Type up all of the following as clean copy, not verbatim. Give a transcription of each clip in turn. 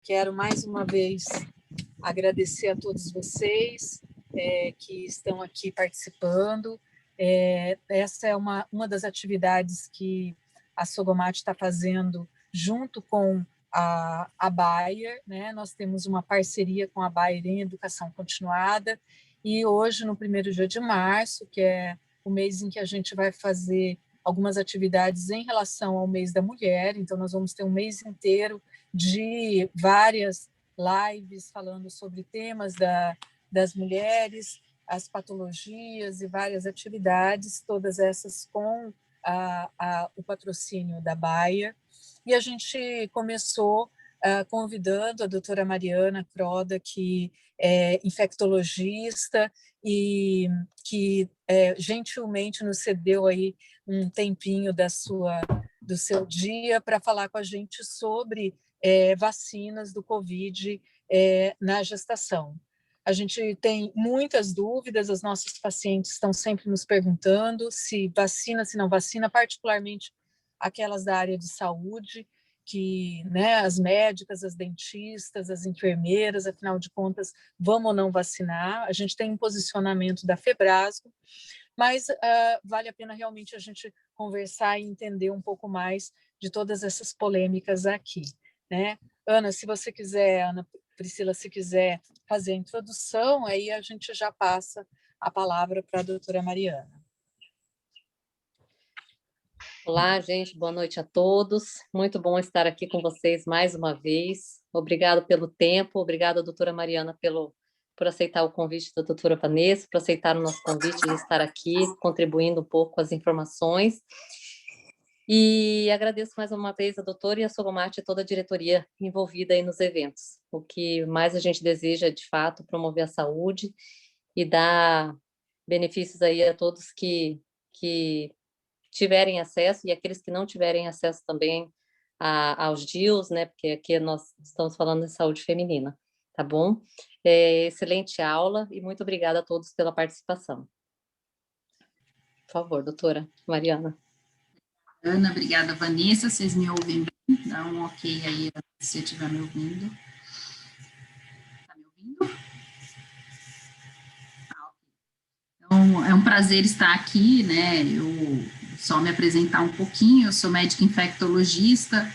Quero mais uma vez agradecer a todos vocês que estão aqui participando. Essa é uma das atividades que a Sogomate está fazendo junto com a Bayer, né? Nós temos uma parceria com a Bayer em educação continuada, e hoje, no 1º dia de março, que é o mês em que a gente vai fazer algumas atividades em relação ao mês da mulher, então nós vamos ter um mês inteiro de várias lives falando sobre temas das mulheres, as patologias e várias atividades, todas essas com o patrocínio da Bayer. E a gente começou convidando a doutora Mariana Croda, que é infectologista e que gentilmente nos cedeu aí um tempinho do seu dia para falar com a gente sobre vacinas do Covid na gestação. A gente tem muitas dúvidas, as nossas pacientes estão sempre nos perguntando se vacina, se não vacina, particularmente aquelas da área de saúde, que, né, as médicas, as dentistas, as enfermeiras, afinal de contas, vamos ou não vacinar? A gente tem um posicionamento da Febrasgo, mas vale a pena realmente a gente conversar e entender um pouco mais de todas essas polêmicas aqui, né? Ana, se você quiser, Ana Priscila, se quiser fazer a introdução, aí a gente já passa a palavra para a doutora Mariana. Olá, gente, boa noite a todos. Muito bom estar aqui com vocês mais uma vez. Obrigado pelo tempo, obrigada, doutora Mariana, por aceitar o convite da doutora Vanessa, por aceitar o nosso convite de estar aqui, contribuindo um pouco com as informações. E agradeço mais uma vez a doutora e a Sogomate e toda a diretoria envolvida aí nos eventos. O que mais a gente deseja é, de fato, promover a saúde e dar benefícios aí a todos que tiverem acesso, e aqueles que não tiverem acesso também aos DIUs, né, porque aqui nós estamos falando de saúde feminina, tá bom? Excelente aula e muito obrigada a todos pela participação. Por favor, doutora Mariana. Ana, obrigada, Vanessa, vocês me ouvem bem? Dá um ok aí, se você estiver me ouvindo. Está me ouvindo? Então, é um prazer estar aqui, né, só me apresentar um pouquinho, eu sou médica infectologista,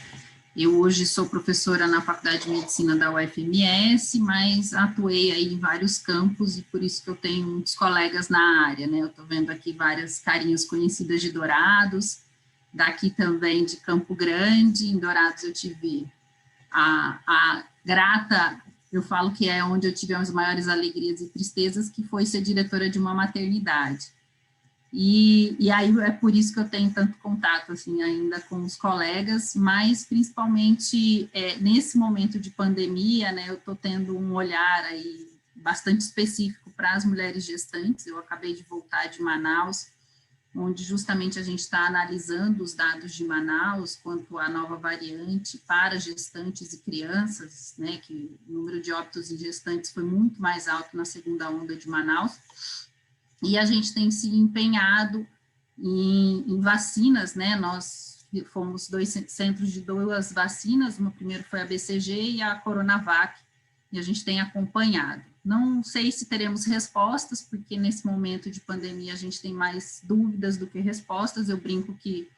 eu hoje sou professora na Faculdade de Medicina da UFMS, mas atuei aí em vários campos e por isso que eu tenho muitos colegas na área, né, eu estou vendo aqui várias carinhas conhecidas de Dourados, daqui também de Campo Grande, em Dourados eu tive a grata, eu falo que é onde eu tive as maiores alegrias e tristezas, que foi ser diretora de uma maternidade. E aí é por isso que eu tenho tanto contato, assim, ainda com os colegas, mas principalmente nesse momento de pandemia, né, eu estou tendo um olhar aí bastante específico para as mulheres gestantes. Eu acabei de voltar de Manaus, onde justamente a gente está analisando os dados de Manaus quanto à nova variante para gestantes e crianças, né, que o número de óbitos em gestantes foi muito mais alto na segunda onda de Manaus, e a gente tem se empenhado em vacinas, né, nós fomos centros de 2 vacinas, uma primeiro foi a BCG e a Coronavac, e a gente tem acompanhado. Não sei se teremos respostas, porque nesse momento de pandemia a gente tem mais dúvidas do que respostas. Eu brinco que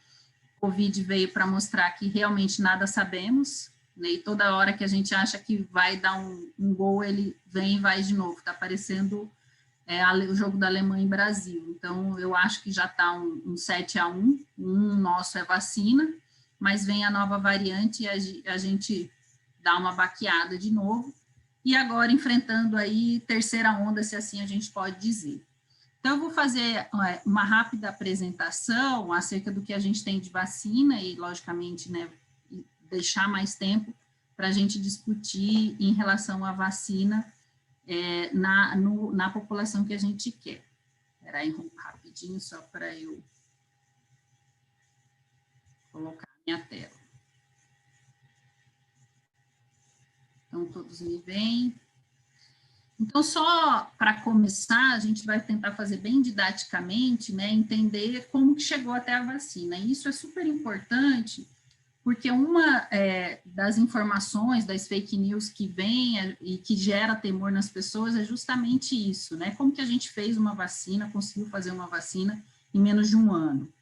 o Covid veio para mostrar que realmente nada sabemos, né? E toda hora que a gente acha que vai dar um gol, ele vem e vai de novo. Está parecendo o jogo da Alemanha e Brasil. Então, eu acho que já está um 7-1, nosso é vacina, mas vem a nova variante e a gente dá uma baqueada de novo. E agora enfrentando aí terceira onda, se assim a gente pode dizer. Então, eu vou fazer uma rápida apresentação acerca do que a gente tem de vacina e, logicamente, né, deixar mais tempo para a gente discutir em relação à vacina na população que a gente quer. Espera aí rapidinho, só para eu colocar minha tela. Então, todos me veem. Então, só para começar, a gente vai tentar fazer bem didaticamente, né, entender como que chegou até a vacina. E isso é super importante, porque uma das informações, das fake news que vem e que gera temor nas pessoas é justamente isso, né? Como que a gente fez uma vacina, conseguiu fazer uma vacina em menos de um ano,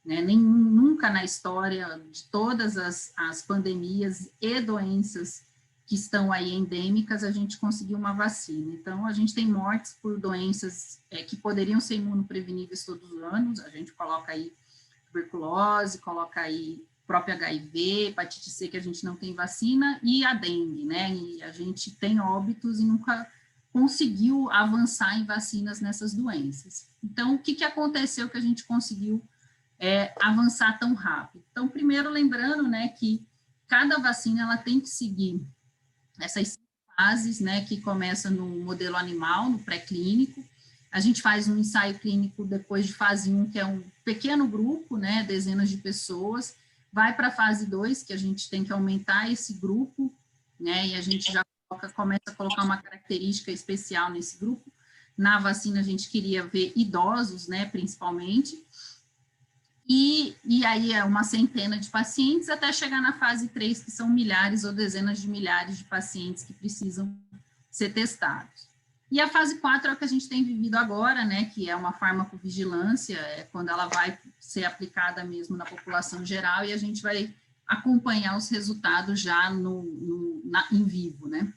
né? Nunca na história de todas as pandemias e doenças que estão aí endêmicas, a gente conseguiu uma vacina. Então, a gente tem mortes por doenças que poderiam ser imunopreveníveis todos os anos, a gente coloca aí tuberculose, coloca aí próprio HIV, hepatite C, que a gente não tem vacina, e a dengue, né? E a gente tem óbitos e nunca conseguiu avançar em vacinas nessas doenças. Então, o que aconteceu que a gente conseguiu avançar tão rápido? Então, primeiro, lembrando, né, que cada vacina, ela tem que seguir essas fases, né, que começa no modelo animal, no pré-clínico. A gente faz um ensaio clínico depois de fase 1, que é um pequeno grupo, né, dezenas de pessoas, vai para a fase 2, que a gente tem que aumentar esse grupo, né, e a gente já começa a colocar uma característica especial nesse grupo. Na vacina, a gente queria ver idosos, né, principalmente, e aí é uma centena de pacientes, até chegar na fase 3, que são milhares ou dezenas de milhares de pacientes que precisam ser testados. E a fase 4 é o que a gente tem vivido agora, né, que é uma farmacovigilância, quando ela vai ser aplicada mesmo na população geral, e a gente vai acompanhar os resultados já em vivo, né.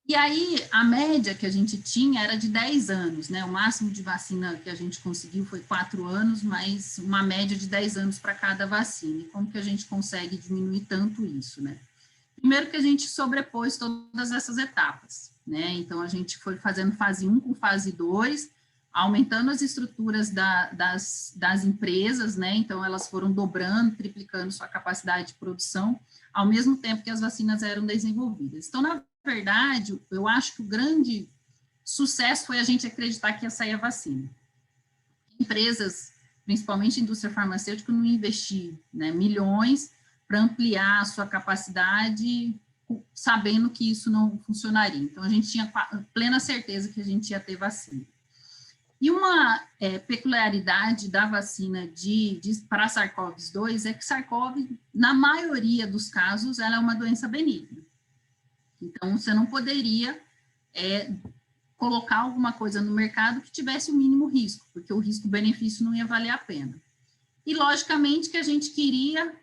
E aí, a média que a gente tinha era de 10 anos, né, o máximo de vacina que a gente conseguiu foi 4 anos, mas uma média de 10 anos para cada vacina. E como que a gente consegue diminuir tanto isso, né? Primeiro que a gente sobrepôs todas essas etapas, né? Então, a gente foi fazendo fase 1 com fase 2, aumentando as estruturas das empresas, né? Então, elas foram dobrando, triplicando sua capacidade de produção, ao mesmo tempo que as vacinas eram desenvolvidas. Então, na verdade, eu acho que o grande sucesso foi a gente acreditar que ia sair a vacina. Empresas, principalmente a indústria farmacêutica, não investir, né, milhões para ampliar a sua capacidade, sabendo que isso não funcionaria. Então, a gente tinha plena certeza que a gente ia ter vacina. E uma peculiaridade da vacina para SARS-CoV-2 é que SARS-CoV, na maioria dos casos, ela é uma doença benigna. Então, você não poderia colocar alguma coisa no mercado que tivesse o mínimo risco, porque o risco-benefício não ia valer a pena. E, logicamente, que a gente queria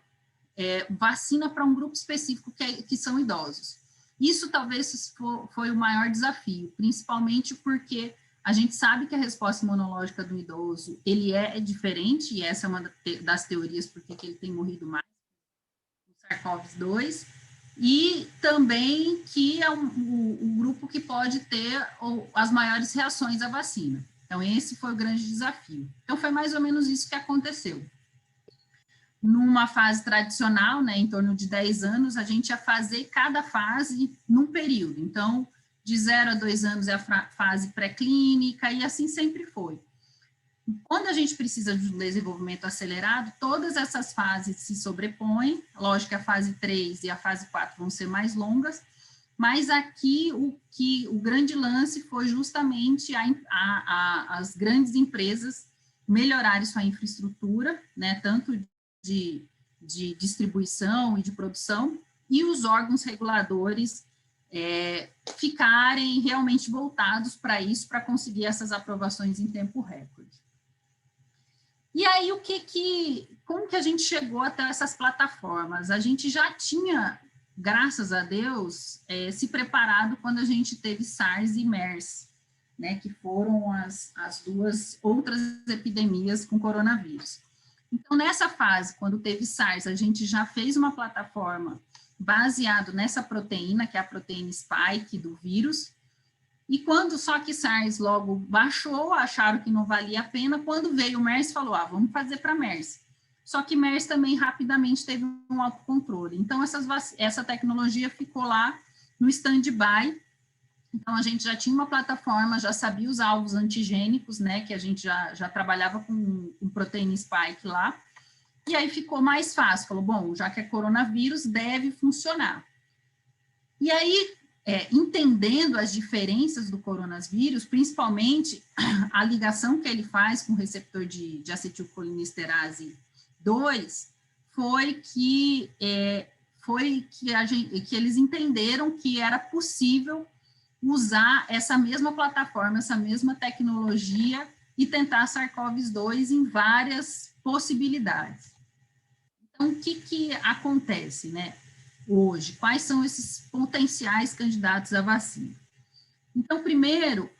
vacina para um grupo específico que são idosos. Isso talvez foi o maior desafio, principalmente porque a gente sabe que a resposta imunológica do idoso, ele é diferente, e essa é uma das teorias porque ele tem morrido mais no SARS-CoV-2, e também que é o grupo que pode ter as maiores reações à vacina. Então, esse foi o grande desafio. Então, foi mais ou menos isso que aconteceu. Numa fase tradicional, né, em torno de 10 anos, a gente ia fazer cada fase num período. Então, de 0 a 2 anos é a fase pré-clínica, e assim sempre foi. Quando a gente precisa de um desenvolvimento acelerado, todas essas fases se sobrepõem, lógico que a fase 3 e a fase 4 vão ser mais longas, mas aqui o grande lance foi justamente as grandes empresas melhorarem sua infraestrutura, né, tanto de distribuição e de produção, e os órgãos reguladores ficarem realmente voltados para isso, para conseguir essas aprovações em tempo recorde. E aí, como que a gente chegou até essas plataformas? A gente já tinha, graças a Deus, se preparado quando a gente teve SARS e MERS, né, que foram as duas outras epidemias com coronavírus. Então, nessa fase, quando teve SARS, a gente já fez uma plataforma baseado nessa proteína, que é a proteína spike do vírus, e só que SARS logo baixou, acharam que não valia a pena, quando veio o MERS, falou, vamos fazer para MERS. Só que MERS também rapidamente teve um autocontrole. Então, essa tecnologia ficou lá no stand-by. Então, a gente já tinha uma plataforma, já sabia os alvos antigênicos, né, que a gente já trabalhava com proteína spike lá, e aí ficou mais fácil, falou, bom, já que é coronavírus, deve funcionar. E aí, entendendo as diferenças do coronavírus, principalmente a ligação que ele faz com o receptor de acetilcolinesterase 2, foi que eles entenderam que era possível usar essa mesma plataforma, essa mesma tecnologia e tentar SARS-CoV-2 em várias possibilidades. Então, o que acontece, né, hoje? Quais são esses potenciais candidatos à vacina? Então, primeiro,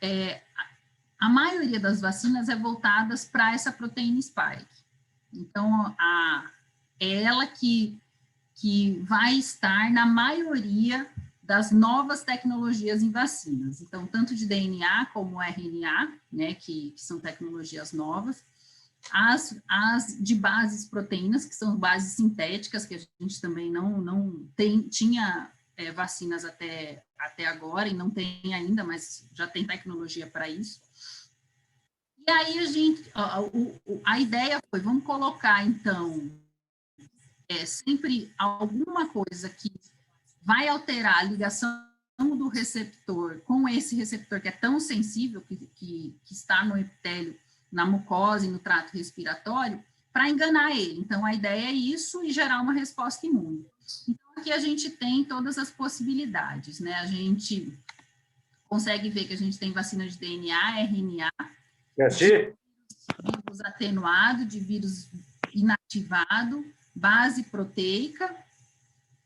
a maioria das vacinas é voltadas para essa proteína spike. Então, é ela que vai estar na maioria das novas tecnologias em vacinas. Então, tanto de DNA como RNA, né, que são tecnologias novas, as de bases proteínas, que são bases sintéticas, que a gente também não tinha vacinas até agora, e não tem ainda, mas já tem tecnologia para isso. E aí a ideia foi, vamos colocar, então, sempre alguma coisa que vai alterar a ligação do receptor com esse receptor que é tão sensível, que está no epitélio, na mucosa e no trato respiratório, para enganar ele. Então, a ideia é isso e gerar uma resposta imune. Então, aqui a gente tem todas as possibilidades, né? A gente consegue ver que a gente tem vacina de DNA, RNA, de vírus atenuado, de vírus inativado, base proteica,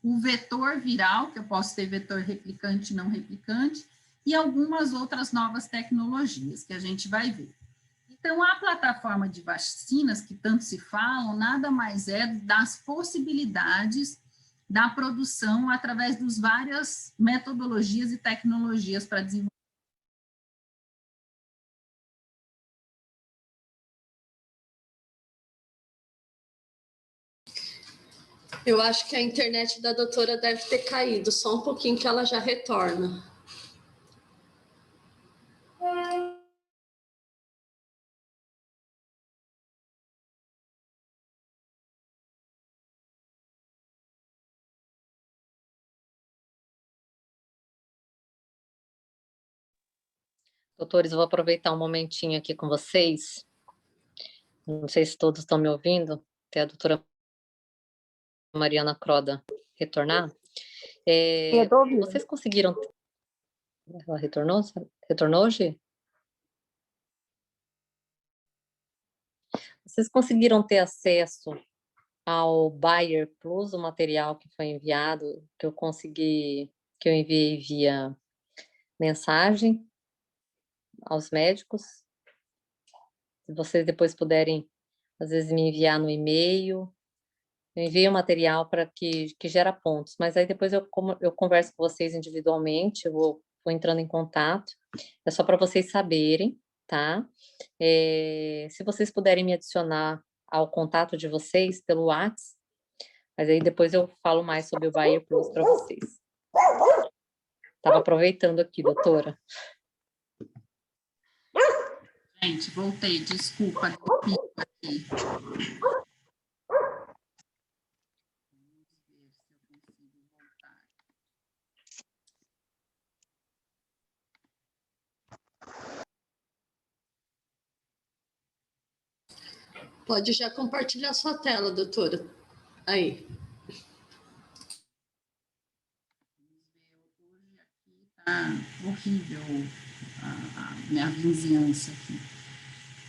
o vetor viral, que eu posso ter vetor replicante e não replicante, e algumas outras novas tecnologias que a gente vai ver. Então, a plataforma de vacinas, que tanto se falam, nada mais é das possibilidades da produção através das várias metodologias e tecnologias para desenvolver. Eu acho que a internet da doutora deve ter caído, só um pouquinho que ela já retorna. Doutores, eu vou aproveitar um momentinho aqui com vocês. Não sei se todos estão me ouvindo, até a doutora Mariana Croda retornar. Vocês conseguiram... Ela retornou? Retornou hoje? Vocês conseguiram ter acesso ao Bayer Plus, o material que foi enviado, que eu enviei via mensagem aos médicos? Se vocês depois puderem, às vezes, me enviar no e-mail. Eu enviei o material para que gera pontos, mas aí depois eu converso com vocês individualmente, eu vou entrando em contato. É só para vocês saberem, tá? Se vocês puderem me adicionar ao contato de vocês pelo WhatsApp, mas aí depois eu falo mais sobre o Bayer Plus para vocês. Estava aproveitando aqui, doutora. Gente, voltei, desculpa, deu pico aqui. Pode já compartilhar sua tela, doutora. Aí. Tá horrível a minha vizinhança aqui.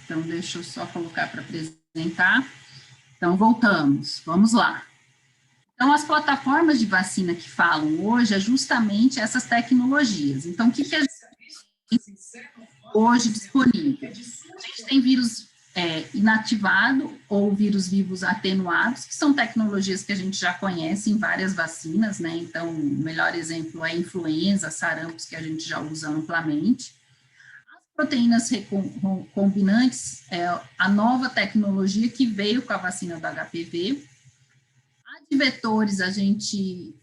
Então, deixa eu só colocar para apresentar. Então, voltamos. Vamos lá. Então, as plataformas de vacina que falam hoje é justamente essas tecnologias. Então, o que é hoje disponível? A gente tem vírus inativado ou vírus vivos atenuados, que são tecnologias que a gente já conhece em várias vacinas, né? Então, o melhor exemplo é a influenza, sarampos, que a gente já usa amplamente. As proteínas recombinantes é a nova tecnologia que veio com a vacina do HPV. A de vetores a gente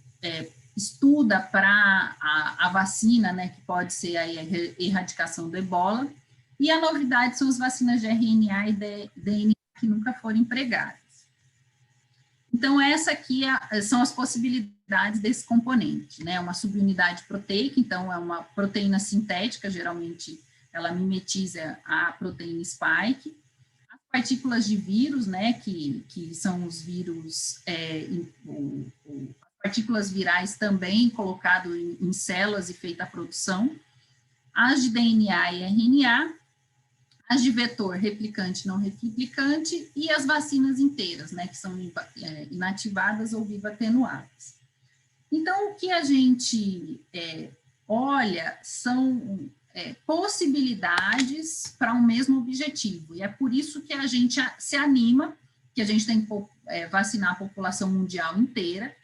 estuda para a vacina, né, que pode ser aí a erradicação do ebola. E a novidade são as vacinas de RNA e DNA que nunca foram empregadas. Então, essa aqui são as possibilidades desse componente, né? Uma subunidade proteica, então é uma proteína sintética, geralmente ela mimetiza a proteína spike. As Partículas de vírus, né, que são os vírus, partículas virais também colocado em células e feita a produção, as de DNA e RNA, as de vetor replicante e não replicante, e as vacinas inteiras, né, que são inativadas ou vivo atenuadas. Então, o que a gente olha são possibilidades para um mesmo objetivo, e é por isso que a gente se anima, que a gente tem que vacinar a população mundial inteira,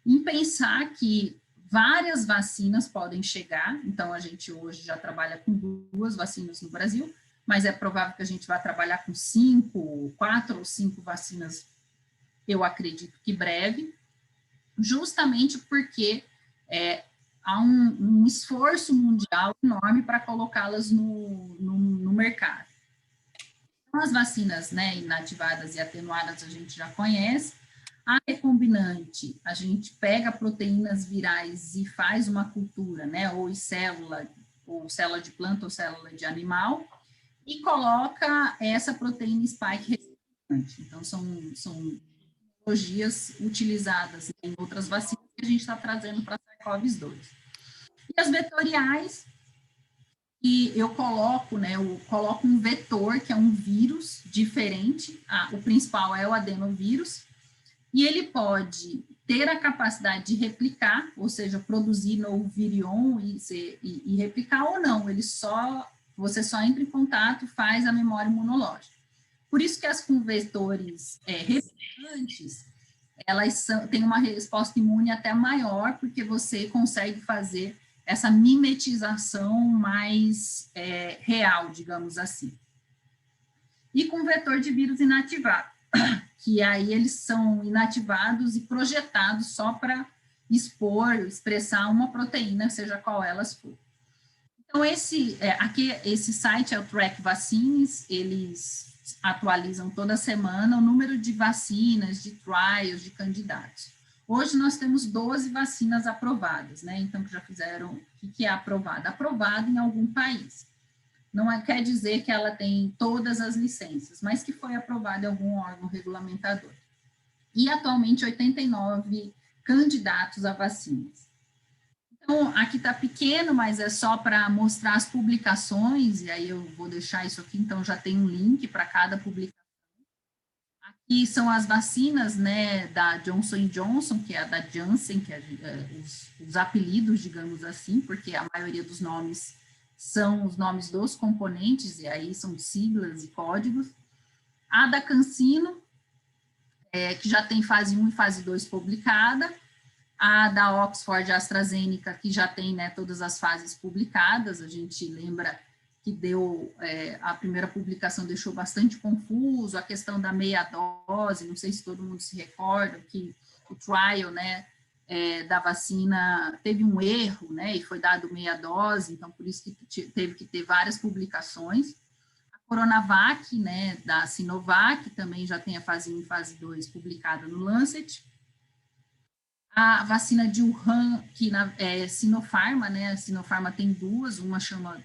em pensar que várias vacinas podem chegar. Então, a gente hoje já trabalha com 2 vacinas no Brasil, mas é provável que a gente vá trabalhar com 4 ou 5 vacinas, eu acredito que breve, justamente porque há um esforço mundial enorme para colocá-las no mercado. Então, as vacinas, né, inativadas e atenuadas a gente já conhece. A recombinante, a gente pega proteínas virais e faz uma cultura, né, ou célula de planta ou célula de animal, e coloca essa proteína spike recombinante. Então, são tecnologias utilizadas em outras vacinas que a gente está trazendo para a SARS-CoV-2. E as vetoriais, que eu coloco, né, eu coloco um vetor, que é um vírus diferente, o principal é o adenovírus, e ele pode ter a capacidade de replicar, ou seja, produzir novo virion e replicar ou não, você só entra em contato, faz a memória imunológica. Por isso que as com vetores replicantes, elas têm uma resposta imune até maior, porque você consegue fazer essa mimetização mais real, digamos assim. E com vetor de vírus inativado, que aí eles são inativados e projetados só para expressar uma proteína, seja qual elas for. Então, esse site é o Track Vaccines, eles atualizam toda semana o número de vacinas, de trials, de candidatos. Hoje nós temos 12 vacinas aprovadas, né? Então, que já fizeram, o que é aprovada? Aprovada em algum país. Não quer dizer que ela tem todas as licenças, mas que foi aprovada em algum órgão regulamentador. E, atualmente, 89 candidatos a vacinas. Então, aqui está pequeno, mas é só para mostrar as publicações, e aí eu vou deixar isso aqui, então já tem um link para cada publicação. Aqui são as vacinas, né, da Johnson & Johnson, que é a da Janssen, que é os apelidos, digamos assim, porque a maioria dos nomes são os nomes dos componentes, e aí são siglas e códigos. A da CanSino, que já tem fase 1 e fase 2 publicada. A da Oxford AstraZeneca, que já tem, né, todas as fases publicadas. A gente lembra que a primeira publicação deixou bastante confuso, a questão da meia dose, não sei se todo mundo se recorda, que o trial, né, da vacina teve um erro, né, e foi dado meia dose, então por isso que teve que ter várias publicações. A Coronavac, né, da Sinovac, também já tem a fase 1 e fase 2 publicada no Lancet. A vacina de Wuhan, que é Sinopharma, né, a Sinopharma tem 2, uma chama,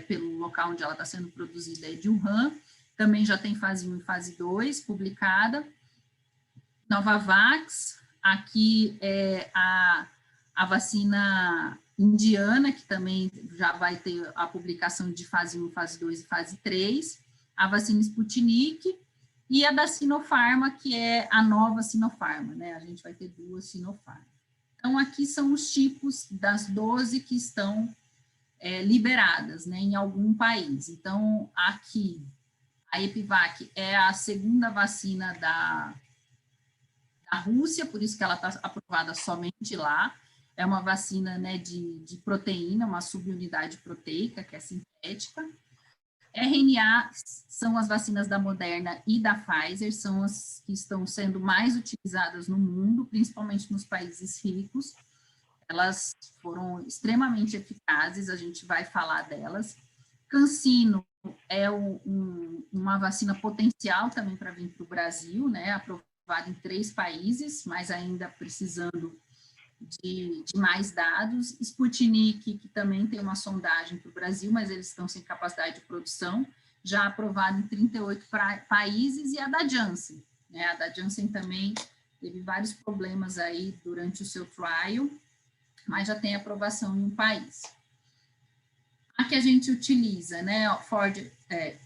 pelo local onde ela está sendo produzida, é de Wuhan, também já tem fase 1 e fase 2 publicada. Novavax, aqui é a vacina indiana, que também já vai ter a publicação de fase 1, fase 2 e fase 3, a vacina Sputnik, e a da Sinopharma, que é a nova Sinopharma, né? A gente vai ter 2 Sinopharma. Então, aqui são os tipos das 12 que estão liberadas, né, em algum país. Então, aqui, a Epivac é a segunda vacina da Rússia, por isso que ela está aprovada somente lá. É uma vacina, né, de proteína, uma subunidade proteica, que é sintética. RNA são as vacinas da Moderna e da Pfizer, são as que estão sendo mais utilizadas no mundo, principalmente nos países ricos. Elas foram extremamente eficazes, a gente vai falar delas. CanSino é uma vacina potencial também para vir para o Brasil, né, aprovada em 3 países, mas ainda precisando de mais dados. Sputnik, que também tem uma sondagem para o Brasil, mas eles estão sem capacidade de produção. já aprovada em 38 países, e a da Janssen, né? A da Janssen também teve vários problemas aí durante o seu trial, mas já tem aprovação em um país. A que a gente utiliza, né,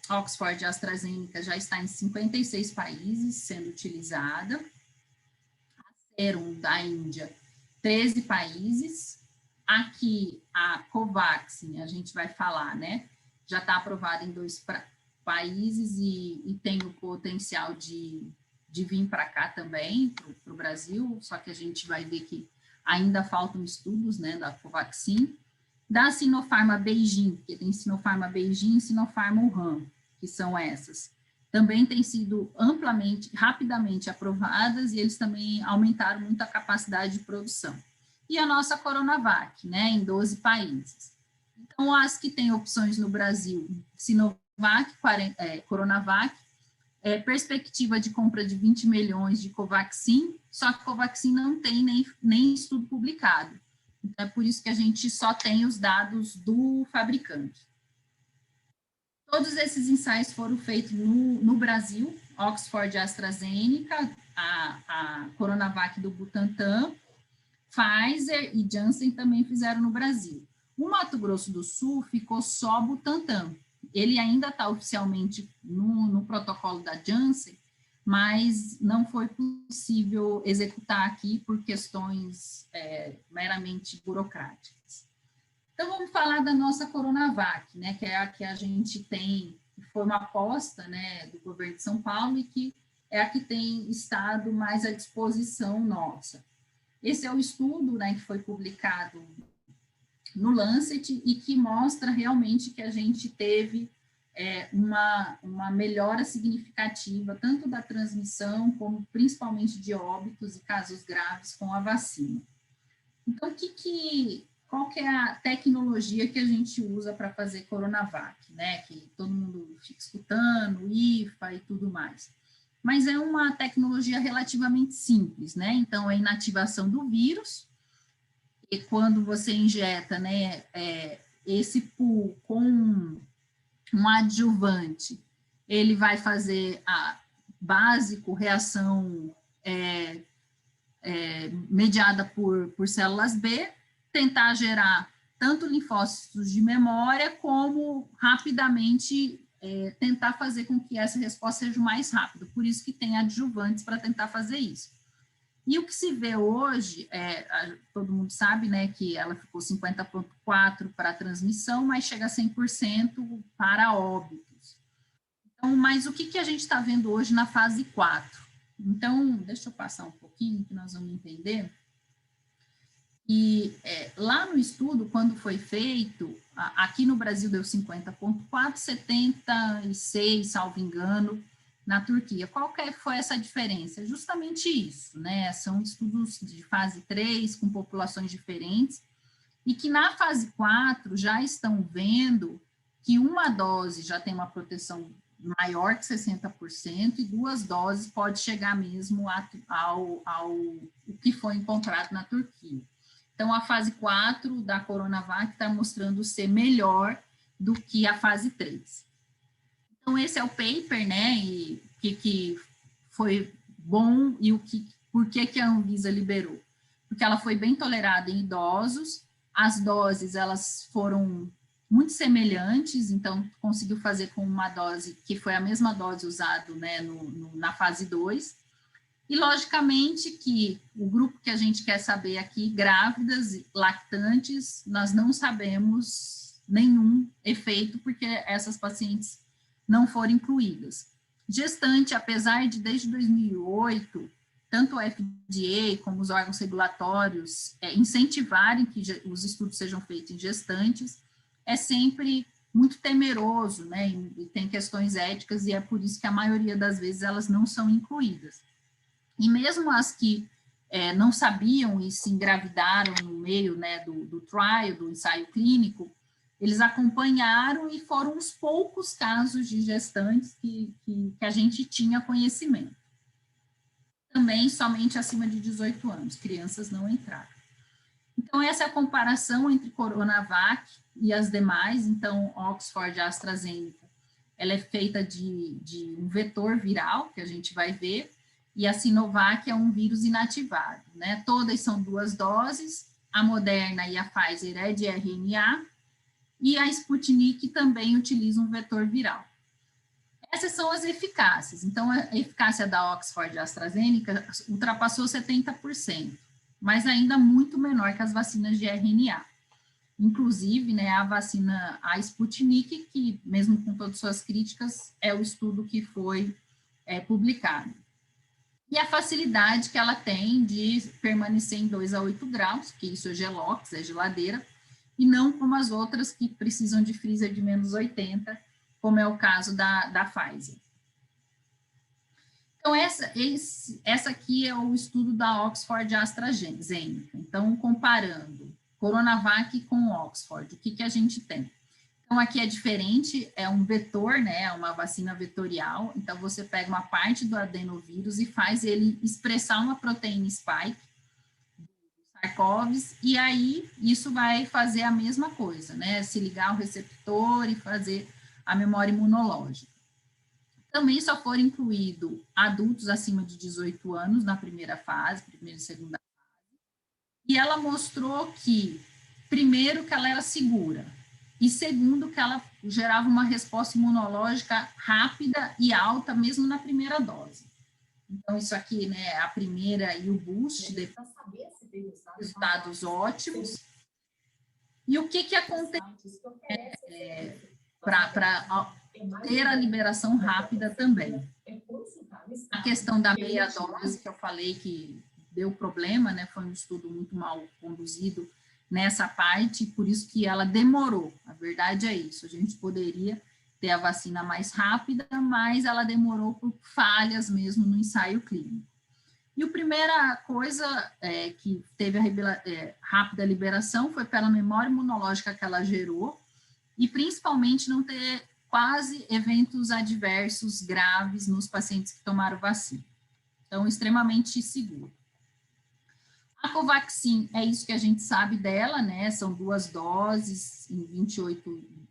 Oxford e AstraZeneca já está em 56 países sendo utilizada. A Serum da Índia, 13 países. Aqui, a Covaxin, a gente vai falar, né, já está aprovada em 2 países e tem o potencial de vir para cá também, para o Brasil, só que a gente vai ver que ainda faltam estudos, né, da Covaxin. Da Sinopharma Beijing, porque tem Sinopharma Beijing e Sinopharma Wuhan, que são essas. Também têm sido rapidamente aprovadas, e eles também aumentaram muito a capacidade de produção. E a nossa Coronavac, né, em 12 países. Então, as que têm opções no Brasil, Sinovac, Coronavac, perspectiva de compra de 20 milhões de Covaxin, só que Covaxin não tem nem estudo publicado. Então, é por isso que a gente só tem os dados do fabricante. Todos esses ensaios foram feitos no Brasil, Oxford e AstraZeneca, a Coronavac do Butantan, Pfizer e Janssen também fizeram no Brasil. O Mato Grosso do Sul ficou só Butantan. Ele ainda está oficialmente no protocolo da Janssen, mas não foi possível executar aqui por questões meramente burocráticas. Então, vamos falar da nossa Coronavac, né, que é a que a gente tem, foi uma aposta, né, do governo de São Paulo, e que é a que tem estado mais à disposição nossa. Esse é o estudo, né, que foi publicado no Lancet e que mostra realmente que a gente teve uma melhora significativa, tanto da transmissão, como principalmente de óbitos e casos graves com a vacina. Então, qual que é a tecnologia que a gente usa para fazer Coronavac, né? Que todo mundo fica escutando, IFA e tudo mais. Mas é uma tecnologia relativamente simples, né? Então, é inativação do vírus, e quando você injeta, né, esse pool com um adjuvante, ele vai fazer a básico reação mediada por células B, tentar gerar tanto linfócitos de memória, como rapidamente tentar fazer com que essa resposta seja o mais rápida. Por isso que tem adjuvantes para tentar fazer isso. E o que se vê hoje, todo mundo sabe, né, que ela ficou 50,4% para a transmissão, mas chega a 100% para óbitos. Então, mas o que a gente está vendo hoje na fase 4? Então, deixa eu passar um pouquinho, que nós vamos entender. E lá no estudo, quando foi feito, aqui no Brasil deu 50,4%, 76%, salvo engano, na Turquia. Qual que foi essa diferença? Justamente isso, né? São estudos de fase 3, com populações diferentes, e que na fase 4 já estão vendo que uma dose já tem uma proteção maior que 60%, e 2 doses pode chegar mesmo ao que foi encontrado na Turquia. Então, a fase 4 da Coronavac está mostrando ser melhor do que a fase 3. Então, esse é o paper, né, e que foi bom e por que a Anvisa liberou? Porque ela foi bem tolerada em idosos, as doses, elas foram muito semelhantes, então, conseguiu fazer com uma dose, que foi a mesma dose usada, né, na fase 2, e, logicamente, que o grupo que a gente quer saber aqui, grávidas, lactantes, nós não sabemos nenhum efeito, porque essas pacientes não foram incluídas. Gestante, apesar de, desde 2008, tanto o FDA como os órgãos regulatórios incentivarem que os estudos sejam feitos em gestantes, é sempre muito temeroso, né, e tem questões éticas, e é por isso que a maioria das vezes elas não são incluídas. E mesmo as que não sabiam e se engravidaram no meio, né, do trial, do ensaio clínico, eles acompanharam e foram os poucos casos de gestantes que a gente tinha conhecimento. Também somente acima de 18 anos, crianças não entraram. Então, essa é a comparação entre Coronavac e as demais. Então, Oxford e AstraZeneca ela é feita de um vetor viral, que a gente vai ver, e a Sinovac é um vírus inativado, né? Todas são 2 doses, a Moderna e a Pfizer é de RNA, e a Sputnik também utiliza um vetor viral. Essas são as eficácias. Então, a eficácia da Oxford e AstraZeneca ultrapassou 70%, mas ainda muito menor que as vacinas de RNA. Inclusive, né, a vacina, a Sputnik, que mesmo com todas suas críticas, é o estudo que foi publicado. E a facilidade que ela tem de permanecer em 2 a 8 graus, que isso é gelox, é geladeira, e não como as outras que precisam de freezer de menos 80, como é o caso da Pfizer. Então, essa aqui é o estudo da Oxford e AstraZeneca. Então, comparando Coronavac com Oxford, o que a gente tem? Então, aqui é diferente, é um vetor, né, é uma vacina vetorial, então você pega uma parte do adenovírus e faz ele expressar uma proteína spike, SARS-CoV, e aí isso vai fazer a mesma coisa, né, se ligar ao receptor e fazer a memória imunológica. Também só foram incluídos adultos acima de 18 anos na primeira fase, primeira e segunda fase, e ela mostrou que, primeiro, que ela era segura, e segundo, que ela gerava uma resposta imunológica rápida e alta, mesmo na primeira dose. Então, isso aqui, né, a primeira e o boost, depois, resultados ótimos. E o que acontece para ter a liberação rápida também? A questão da meia dose, que eu falei que deu problema, né, foi um estudo muito mal conduzido nessa parte, por isso que ela demorou. A verdade é isso, a gente poderia ter a vacina mais rápida, mas ela demorou por falhas mesmo no ensaio clínico. E a primeira coisa que teve a rápida liberação foi pela memória imunológica que ela gerou, e principalmente não ter quase eventos adversos graves nos pacientes que tomaram vacina. Então, extremamente seguro. A Covaxin é isso que a gente sabe dela, né? São 2 doses em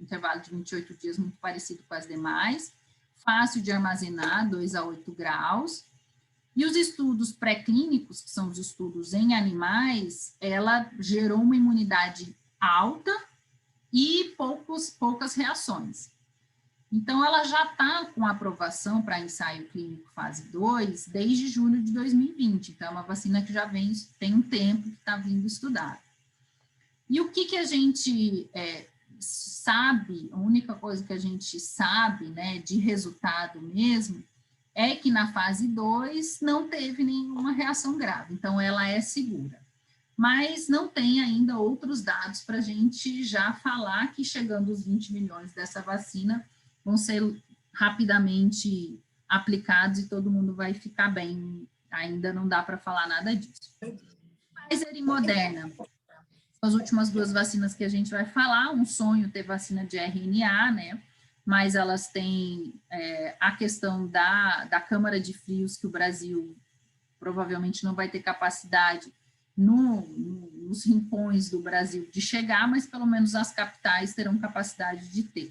intervalo de 28 dias, muito parecido com as demais. Fácil de armazenar, 2 a 8 graus. E os estudos pré-clínicos, que são os estudos em animais, ela gerou uma imunidade alta e poucas reações. Então, ela já está com aprovação para ensaio clínico fase 2 desde julho de 2020. Então, é uma vacina que já tem um tempo que está vindo estudada. E o que a gente sabe, a única coisa que a gente sabe, né, de resultado mesmo, é que na fase 2 não teve nenhuma reação grave. Então, ela é segura. Mas não tem ainda outros dados para a gente já falar que chegando os 20 milhões dessa vacina, vão ser rapidamente aplicados e todo mundo vai ficar bem. Ainda não dá para falar nada disso. Pfizer e Moderna, as últimas 2 vacinas que a gente vai falar, um sonho ter vacina de RNA, né? Mas elas têm a questão da câmara de frios, que o Brasil provavelmente não vai ter capacidade nos rincões do Brasil de chegar, mas pelo menos as capitais terão capacidade de ter.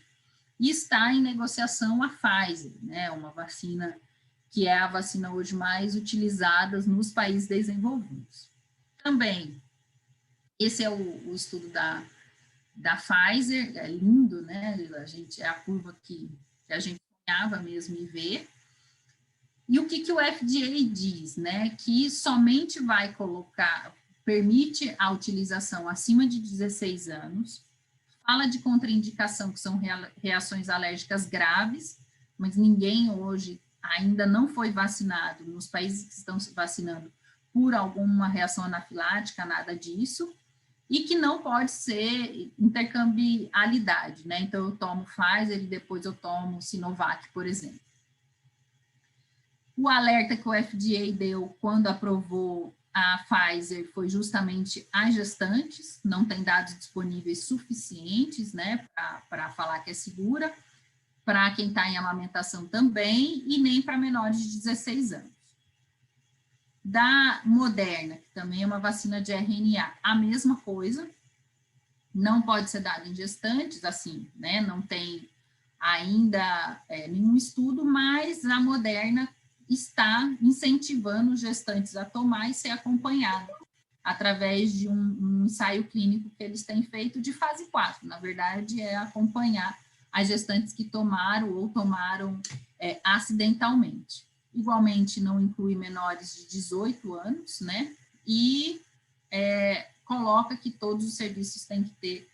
E está em negociação a Pfizer, né, uma vacina que é a vacina hoje mais utilizada nos países desenvolvidos. Também, esse é o estudo da Pfizer, é lindo, né, é a curva que a gente sonhava mesmo em ver. E o que o FDA diz, né, que somente vai permite a utilização acima de 16 anos, fala de contraindicação, que são reações alérgicas graves, mas ninguém hoje ainda não foi vacinado, nos países que estão se vacinando, por alguma reação anafilática, nada disso, e que não pode ser intercambialidade, né? Então, eu tomo Pfizer e depois eu tomo Sinovac, por exemplo. O alerta que o FDA deu quando aprovou a Pfizer foi justamente as gestantes, não tem dados disponíveis suficientes, né, para falar que é segura, para quem está em amamentação também, e nem para menores de 16 anos. Da Moderna, que também é uma vacina de RNA, a mesma coisa, não pode ser dada em gestantes, assim, né, não tem ainda nenhum estudo, mas a Moderna está incentivando gestantes a tomar e ser acompanhada através de um ensaio clínico que eles têm feito de fase 4. Na verdade, é acompanhar as gestantes que tomaram ou tomaram acidentalmente. Igualmente, não inclui menores de 18 anos, né? E coloca que todos os serviços têm que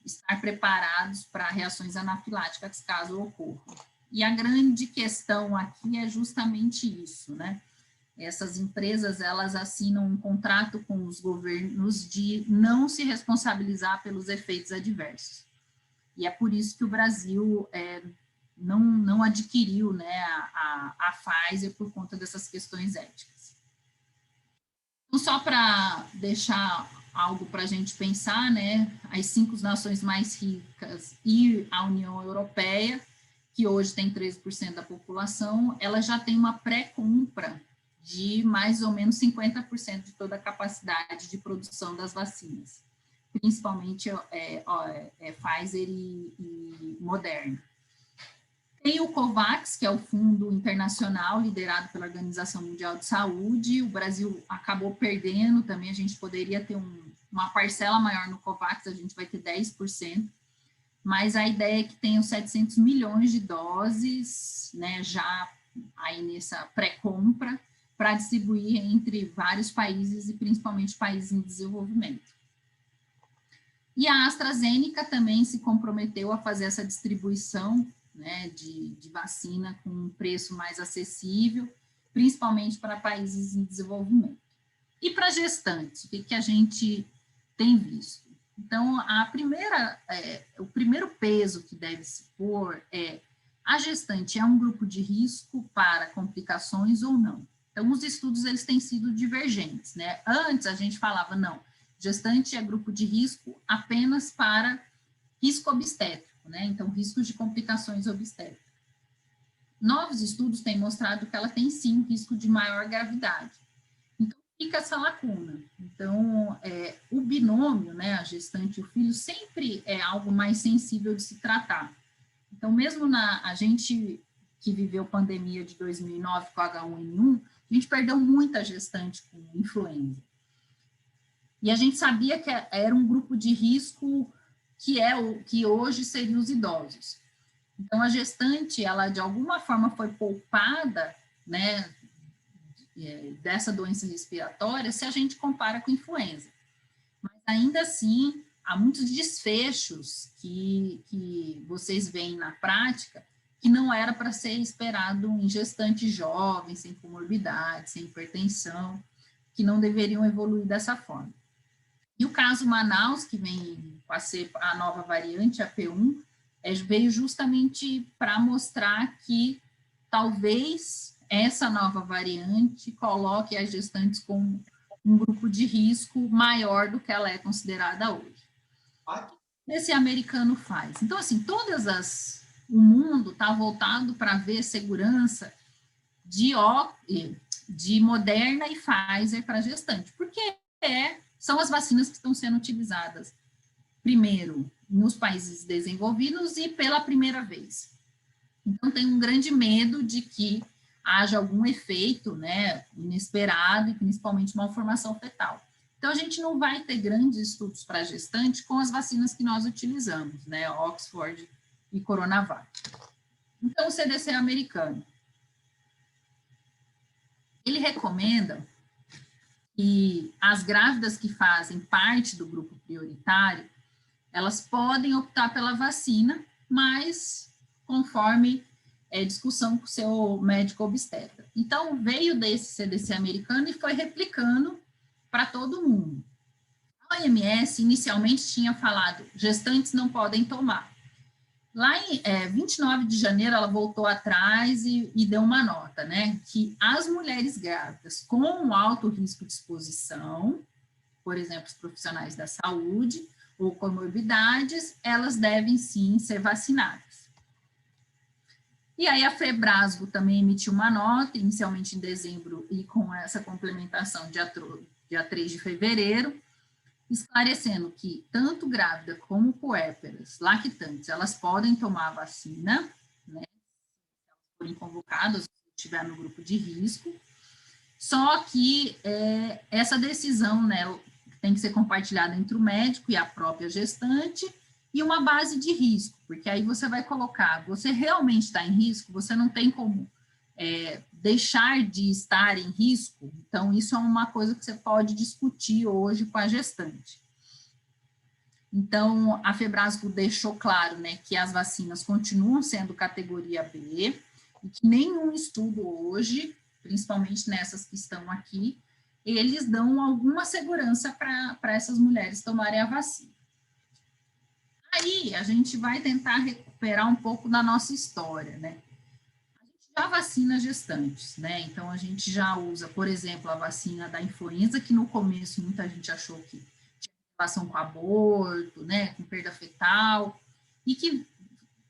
estar preparados para reações anafiláticas, caso ocorram. E a grande questão aqui é justamente isso, né? Essas empresas, elas assinam um contrato com os governos de não se responsabilizar pelos efeitos adversos. E é por isso que o Brasil não adquiriu, né, a Pfizer por conta dessas questões éticas. Então, só para deixar algo para a gente pensar, né, as 5 nações mais ricas e a União Europeia, que hoje tem 13% da população, ela já tem uma pré-compra de mais ou menos 50% de toda a capacidade de produção das vacinas, principalmente Pfizer e Moderna. Tem o COVAX, que é o fundo internacional liderado pela Organização Mundial de Saúde. O Brasil acabou perdendo também, a gente poderia ter uma parcela maior no COVAX, a gente vai ter 10%, mas a ideia é que tenham 700 milhões de doses, né, já aí nessa pré-compra, para distribuir entre vários países e principalmente países em desenvolvimento. E a AstraZeneca também se comprometeu a fazer essa distribuição, né, de vacina com um preço mais acessível, principalmente para países em desenvolvimento. E para gestantes, o que a gente tem visto? Então, o primeiro peso que deve se pôr a gestante é um grupo de risco para complicações ou não? Então, os estudos, eles têm sido divergentes, né? Antes, a gente falava, não, gestante é grupo de risco apenas para risco obstétrico, né? Então, riscos de complicações obstétricas. Novos estudos têm mostrado que ela tem, sim, risco de maior gravidade. Então, fica essa lacuna. Então, o binômio, né, a gestante e o filho, sempre é algo mais sensível de se tratar. Então, mesmo a gente que viveu pandemia de 2009 com H1N1, a gente perdeu muita gestante com influenza. E a gente sabia que era um grupo de risco que hoje seriam os idosos. Então, a gestante, ela de alguma forma foi poupada, né, dessa doença respiratória, se a gente compara com influenza. Mas ainda assim, há muitos desfechos que vocês veem na prática que não era para ser esperado em gestantes jovens, sem comorbidade, sem hipertensão, que não deveriam evoluir dessa forma. E o caso Manaus, que vem a nova variante, a P1, veio justamente para mostrar que talvez essa nova variante coloque as gestantes com um grupo de risco maior do que ela é considerada hoje. Esse americano faz. Então, assim, o mundo está voltado para ver segurança de Moderna e Pfizer para gestante, porque são as vacinas que estão sendo utilizadas primeiro nos países desenvolvidos e pela primeira vez. Então, tem um grande medo de que haja algum efeito, né, inesperado e principalmente malformação fetal. Então, a gente não vai ter grandes estudos para gestante com as vacinas que nós utilizamos, né, Oxford e Coronavac. Então, o CDC americano, ele recomenda que as grávidas que fazem parte do grupo prioritário, elas podem optar pela vacina, mas conforme discussão com o seu médico obstetra. Então, veio desse CDC americano e foi replicando para todo mundo. A OMS inicialmente tinha falado, gestantes não podem tomar. Lá em 29 de janeiro, ela voltou atrás e deu uma nota, né, que as mulheres grávidas com alto risco de exposição, por exemplo, os profissionais da saúde ou comorbidades, elas devem sim ser vacinadas. E aí a Febrasgo também emitiu uma nota, inicialmente em dezembro e com essa complementação dia 3 de fevereiro, esclarecendo que tanto grávida como puérperas, lactantes, elas podem tomar a vacina, né, se elas forem convocadas, se estiver no grupo de risco, só que essa decisão, né, tem que ser compartilhada entre o médico e a própria gestante, e uma base de risco, porque aí você vai colocar, você realmente está em risco, você não tem como deixar de estar em risco, então isso é uma coisa que você pode discutir hoje com a gestante. Então, a Febrasgo deixou claro, né, que as vacinas continuam sendo categoria B, e que nenhum estudo hoje, principalmente nessas que estão aqui, eles dão alguma segurança para essas mulheres tomarem a vacina. Aí, a gente vai tentar recuperar um pouco da nossa história, né? A gente já vacina gestantes, né? Então, a gente já usa, por exemplo, a vacina da influenza, que no começo muita gente achou que tinha relação com aborto, né? Com perda fetal, e que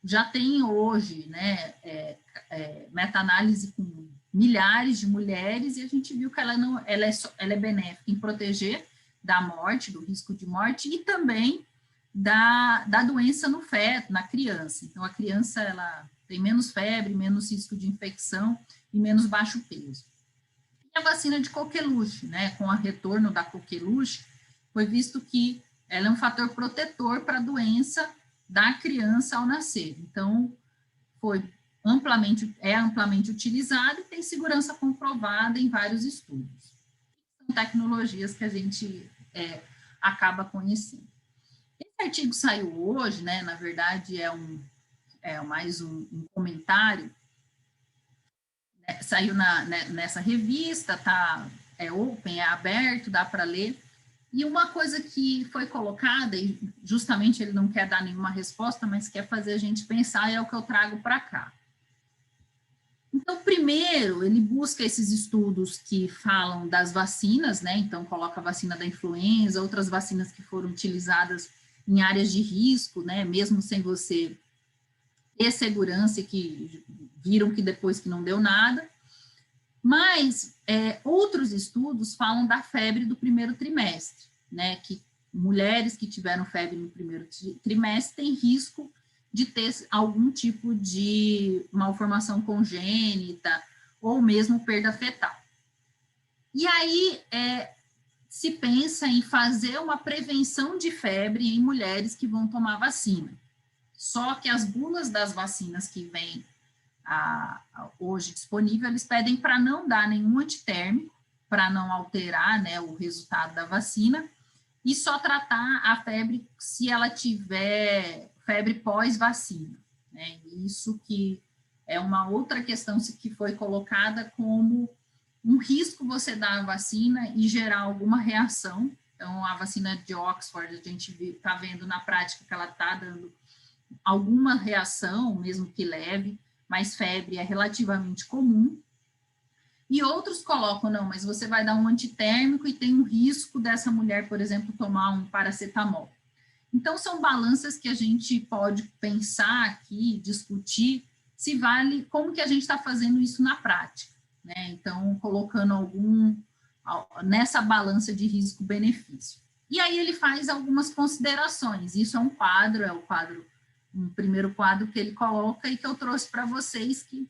já tem hoje, né? Meta-análise com milhares de mulheres, e a gente viu que ela é benéfica em proteger da morte, do risco de morte, e também da doença no feto, na criança. Então, a criança, ela tem menos febre, menos risco de infecção e menos baixo peso. E a vacina de coqueluche, né, com o retorno da coqueluche, foi visto que ela é um fator protetor para a doença da criança ao nascer. Então, é amplamente utilizada e tem segurança comprovada em vários estudos. São tecnologias que a gente acaba conhecendo. Esse artigo saiu hoje, né? Na verdade, mais um comentário. Né, saiu nessa revista, é open, é aberto, dá para ler. E uma coisa que foi colocada, e justamente ele não quer dar nenhuma resposta, mas quer fazer a gente pensar, é o que eu trago para cá. Então, primeiro, ele busca esses estudos que falam das vacinas, né? Então, coloca a vacina da influenza, outras vacinas que foram utilizadas em áreas de risco, né, mesmo sem você ter segurança e que viram que depois que não deu nada. Mas outros estudos falam da febre do primeiro trimestre, né, que mulheres que tiveram febre no primeiro trimestre têm risco de ter algum tipo de malformação congênita ou mesmo perda fetal. E aí, se pensa em fazer uma prevenção de febre em mulheres que vão tomar vacina. Só que as bulas das vacinas que vêm hoje disponível, eles pedem para não dar nenhum antitérmico, para não alterar, né, o resultado da vacina, e só tratar a febre se ela tiver febre pós-vacina. Né? Isso que é uma outra questão que foi colocada como um risco você dar a vacina e gerar alguma reação. Então, a vacina de Oxford, a gente está vendo na prática que ela está dando alguma reação, mesmo que leve, mas febre é relativamente comum. E outros colocam, não, mas você vai dar um antitérmico e tem um risco dessa mulher, por exemplo, tomar um paracetamol. Então, são balanças que a gente pode pensar aqui, discutir, se vale, como que a gente está fazendo isso na prática. Né? Então, colocando nessa balança de risco-benefício. E aí ele faz algumas considerações. Isso é um primeiro quadro que ele coloca e que eu trouxe para vocês, que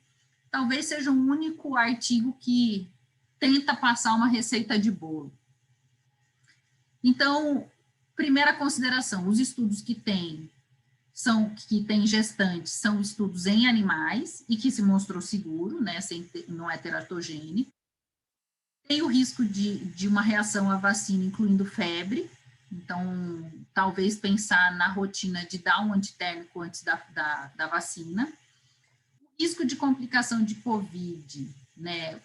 talvez seja o único artigo que tenta passar uma receita de bolo. Então, primeira consideração, os estudos que tem gestantes são estudos em animais e que se mostrou seguro, né, não é teratogênico. Tem o risco de uma reação à vacina, incluindo febre. Então, talvez pensar na rotina de dar um antitérmico antes da vacina. O risco de complicação de COVID, né,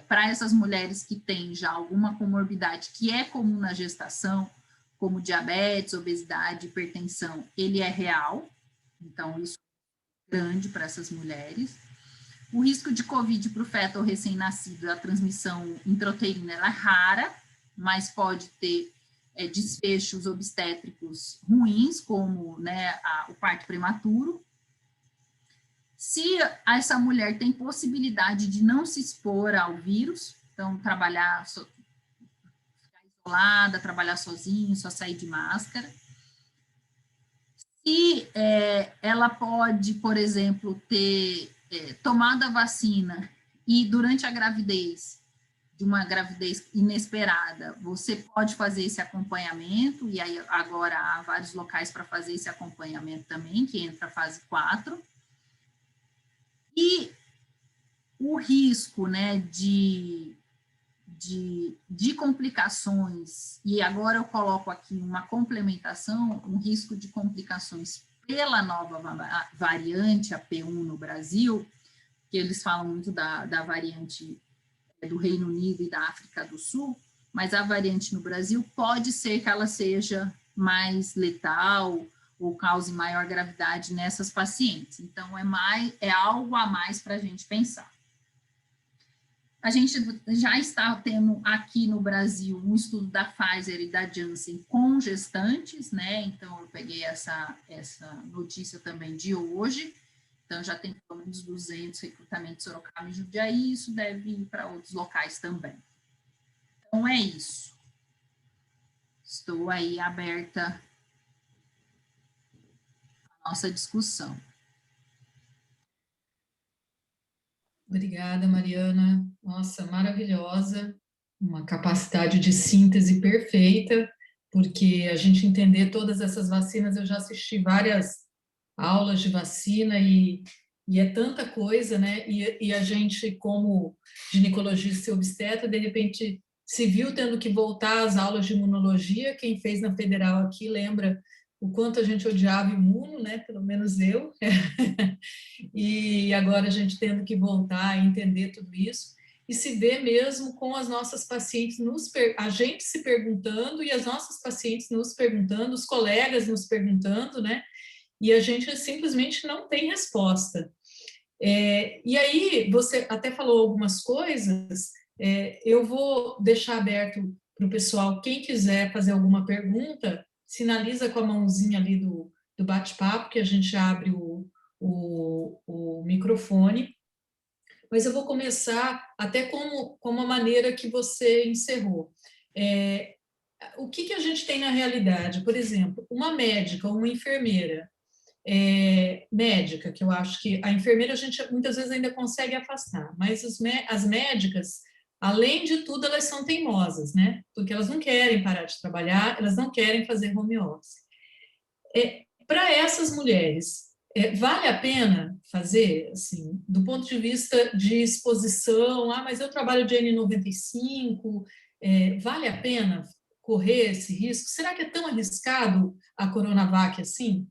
para essas mulheres que têm já alguma comorbidade que é comum na gestação, como diabetes, obesidade, hipertensão, ele é real. Então, isso é grande para essas mulheres. O risco de COVID para o feto ou recém-nascido, a transmissão intrauterina ela é rara, mas pode ter desfechos obstétricos ruins, como, né, o parto prematuro. Se essa mulher tem possibilidade de não se expor ao vírus, então trabalhar, ficar isolada, trabalhar sozinho, só sair de máscara. Se ela pode, por exemplo, ter tomado a vacina e durante a gravidez, de uma gravidez inesperada, você pode fazer esse acompanhamento, e aí agora há vários locais para fazer esse acompanhamento também, que entra a fase 4. E o risco, né, de complicações, e agora eu coloco aqui uma complementação, um risco de complicações pela nova variante, a P1 no Brasil, que eles falam muito da variante do Reino Unido e da África do Sul, mas a variante no Brasil pode ser que ela seja mais letal ou cause maior gravidade nessas pacientes. Então, é algo a mais para a gente pensar. A gente já está tendo aqui no Brasil um estudo da Pfizer e da Janssen com gestantes, né? Então, eu peguei essa notícia também de hoje. Então, já tem pelo menos 200 recrutamentos de Sorocaba e Jundiaí, e isso deve ir para outros locais também. Então, é isso. Estou aí aberta à nossa discussão. Obrigada, Mariana. Nossa, maravilhosa. Uma capacidade de síntese perfeita, porque a gente entender todas essas vacinas, eu já assisti várias aulas de vacina e é tanta coisa, né? E a gente, como ginecologista e obstetra, de repente se viu tendo que voltar às aulas de imunologia. Quem fez na Federal aqui lembra o quanto a gente odiava imuno, né? Pelo menos eu. E agora a gente tendo que voltar a entender tudo isso e se vê mesmo com as nossas pacientes, a gente se perguntando e as nossas pacientes nos perguntando, os colegas nos perguntando, né? E a gente simplesmente não tem resposta. E aí, você até falou algumas coisas, eu vou deixar aberto para o pessoal, quem quiser fazer alguma pergunta, sinaliza com a mãozinha ali do bate-papo, que a gente abre o microfone. Mas eu vou começar até como a maneira que você encerrou. O que a gente tem na realidade? Por exemplo, uma médica ou uma enfermeira, médica, que eu acho que a enfermeira a gente muitas vezes ainda consegue afastar, mas as médicas, além de tudo, elas são teimosas, né? Porque elas não querem parar de trabalhar, elas não querem fazer home office. Para essas mulheres, vale a pena fazer, assim, do ponto de vista de exposição, mas eu trabalho de N95, vale a pena correr esse risco? Será que é tão arriscado a Coronavac assim?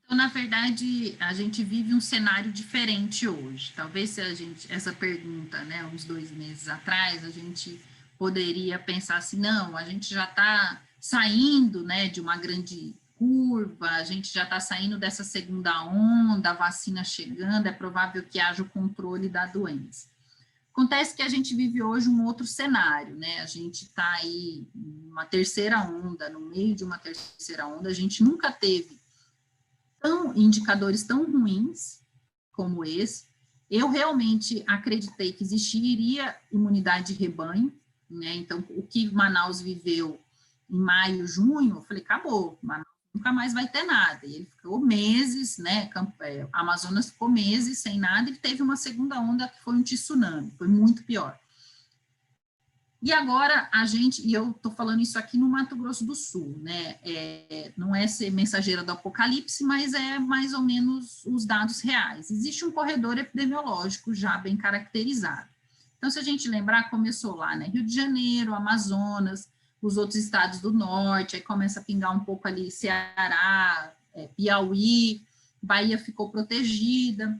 Então, na verdade, a gente vive um cenário diferente hoje. Talvez se essa pergunta, né, uns 2 meses atrás, a gente poderia pensar assim, não, a gente já está saindo, né, de uma grande curva, a gente já está saindo dessa segunda onda, a vacina chegando, é provável que haja o controle da doença. Acontece que a gente vive hoje um outro cenário, né? A gente está aí numa terceira onda, no meio de uma terceira onda, a gente nunca teve indicadores tão ruins como esse. Eu realmente acreditei que existiria imunidade de rebanho, né? Então, o que Manaus viveu em maio, junho, eu falei, acabou, Manaus nunca mais vai ter nada. E ele ficou meses, né? Amazonas ficou meses sem nada e teve uma segunda onda que foi um tsunami, foi muito pior. E agora e eu estou falando isso aqui no Mato Grosso do Sul, né? Não é ser mensageira do apocalipse, mas é mais ou menos os dados reais. Existe um corredor epidemiológico já bem caracterizado. Então, se a gente lembrar, começou lá, né? Rio de Janeiro, Amazonas, os outros estados do norte, aí começa a pingar um pouco ali Ceará, Piauí, Bahia ficou protegida.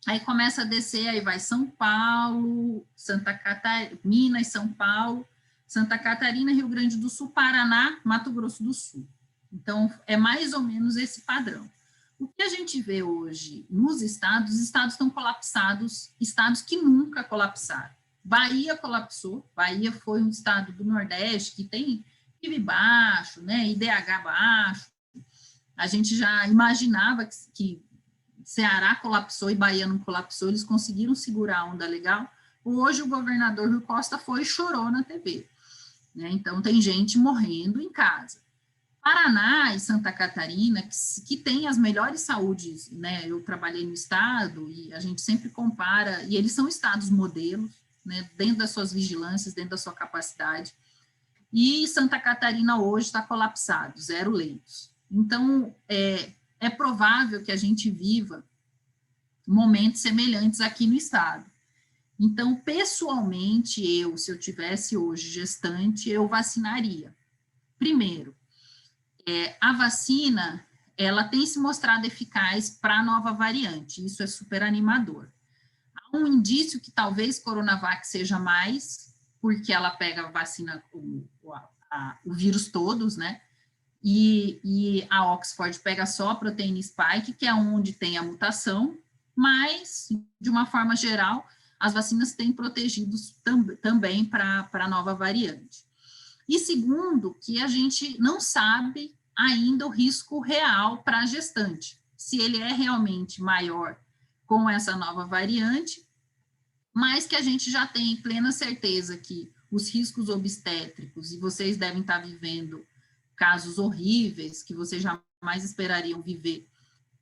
Aí começa a descer, aí vai São Paulo, Santa Catarina, Minas, São Paulo, Santa Catarina, Rio Grande do Sul, Paraná, Mato Grosso do Sul. Então, é mais ou menos esse padrão. O que a gente vê hoje nos estados, os estados estão colapsados, estados que nunca colapsaram. Bahia colapsou, Bahia foi um estado do Nordeste que tem PIB baixo, né, IDH baixo. A gente já imaginava que Ceará colapsou e Bahia não colapsou, eles conseguiram segurar a onda legal. Hoje o governador Rui Costa foi e chorou na TV. né? Então, tem gente morrendo em casa. Paraná e Santa Catarina, que tem as melhores saúdes, né? Eu trabalhei no estado e a gente sempre compara, e eles são estados modelos, né? Dentro das suas vigilâncias, dentro da sua capacidade. E Santa Catarina hoje está colapsado, 0 leitos. Então, é provável que a gente viva momentos semelhantes aqui no estado. Então, pessoalmente, se eu tivesse hoje gestante, eu vacinaria. Primeiro, a vacina, ela tem se mostrado eficaz para a nova variante, isso é super animador. Há um indício que talvez Coronavac seja mais, porque ela pega a vacina, o vírus todos, né? E a Oxford pega só a proteína spike, que é onde tem a mutação, mas, de uma forma geral, as vacinas têm protegido também para a nova variante. E segundo, que a gente não sabe ainda o risco real para a gestante, se ele é realmente maior com essa nova variante, mas que a gente já tem plena certeza que os riscos obstétricos, e vocês devem estar vivendo casos horríveis que vocês jamais esperariam viver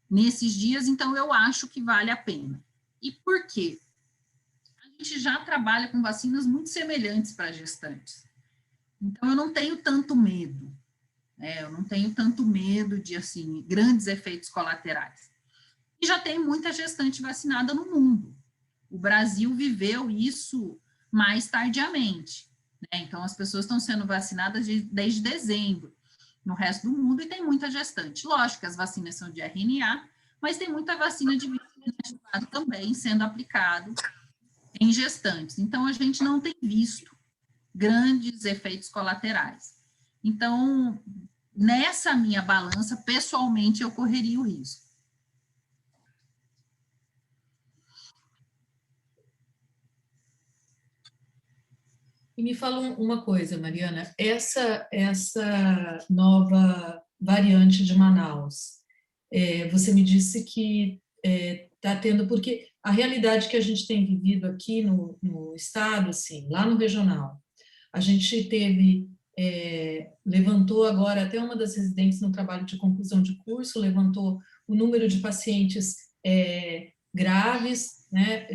nesses dias, então eu acho que vale a pena. E por quê? A gente já trabalha com vacinas muito semelhantes para gestantes. Então, eu não tenho tanto medo, né? Eu não tenho tanto medo de, assim, grandes efeitos colaterais. E já tem muita gestante vacinada no mundo. O Brasil viveu isso mais tardiamente, né? Então, as pessoas estão sendo vacinadas desde dezembro no resto do mundo, e tem muita gestante. Lógico que as vacinas são de RNA, mas tem muita vacina de vírus inativado também sendo aplicado em gestantes. Então, a gente não tem visto grandes efeitos colaterais. Então, nessa minha balança, pessoalmente, eu correria o risco. E me fala uma coisa, Mariana, essa nova variante de Manaus, você me disse que está tendo, porque a realidade que a gente tem vivido aqui no estado, assim, lá no regional, a gente teve, levantou agora, até uma das residentes no trabalho de conclusão de curso, levantou o número de pacientes graves, né,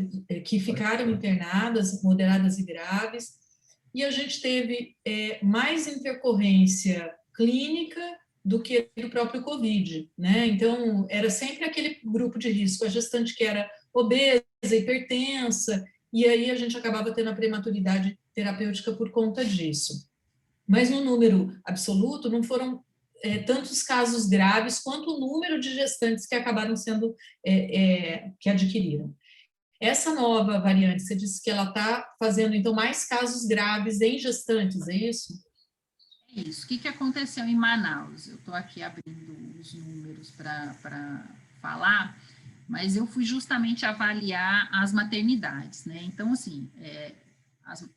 que ficaram internadas, moderadas e graves, e a gente teve mais intercorrência clínica do que do próprio Covid, né? Então, era sempre aquele grupo de risco, a gestante que era obesa, hipertensa, e aí a gente acabava tendo a prematuridade terapêutica por conta disso. Mas no número absoluto, não foram tantos casos graves quanto o número de gestantes que acabaram sendo, que adquiriram. Essa nova variante, você disse que ela está fazendo, então, mais casos graves em gestantes, é isso? É isso. O que aconteceu em Manaus? Eu estou aqui abrindo os números para falar, mas eu fui justamente avaliar as maternidades, né? Então, assim,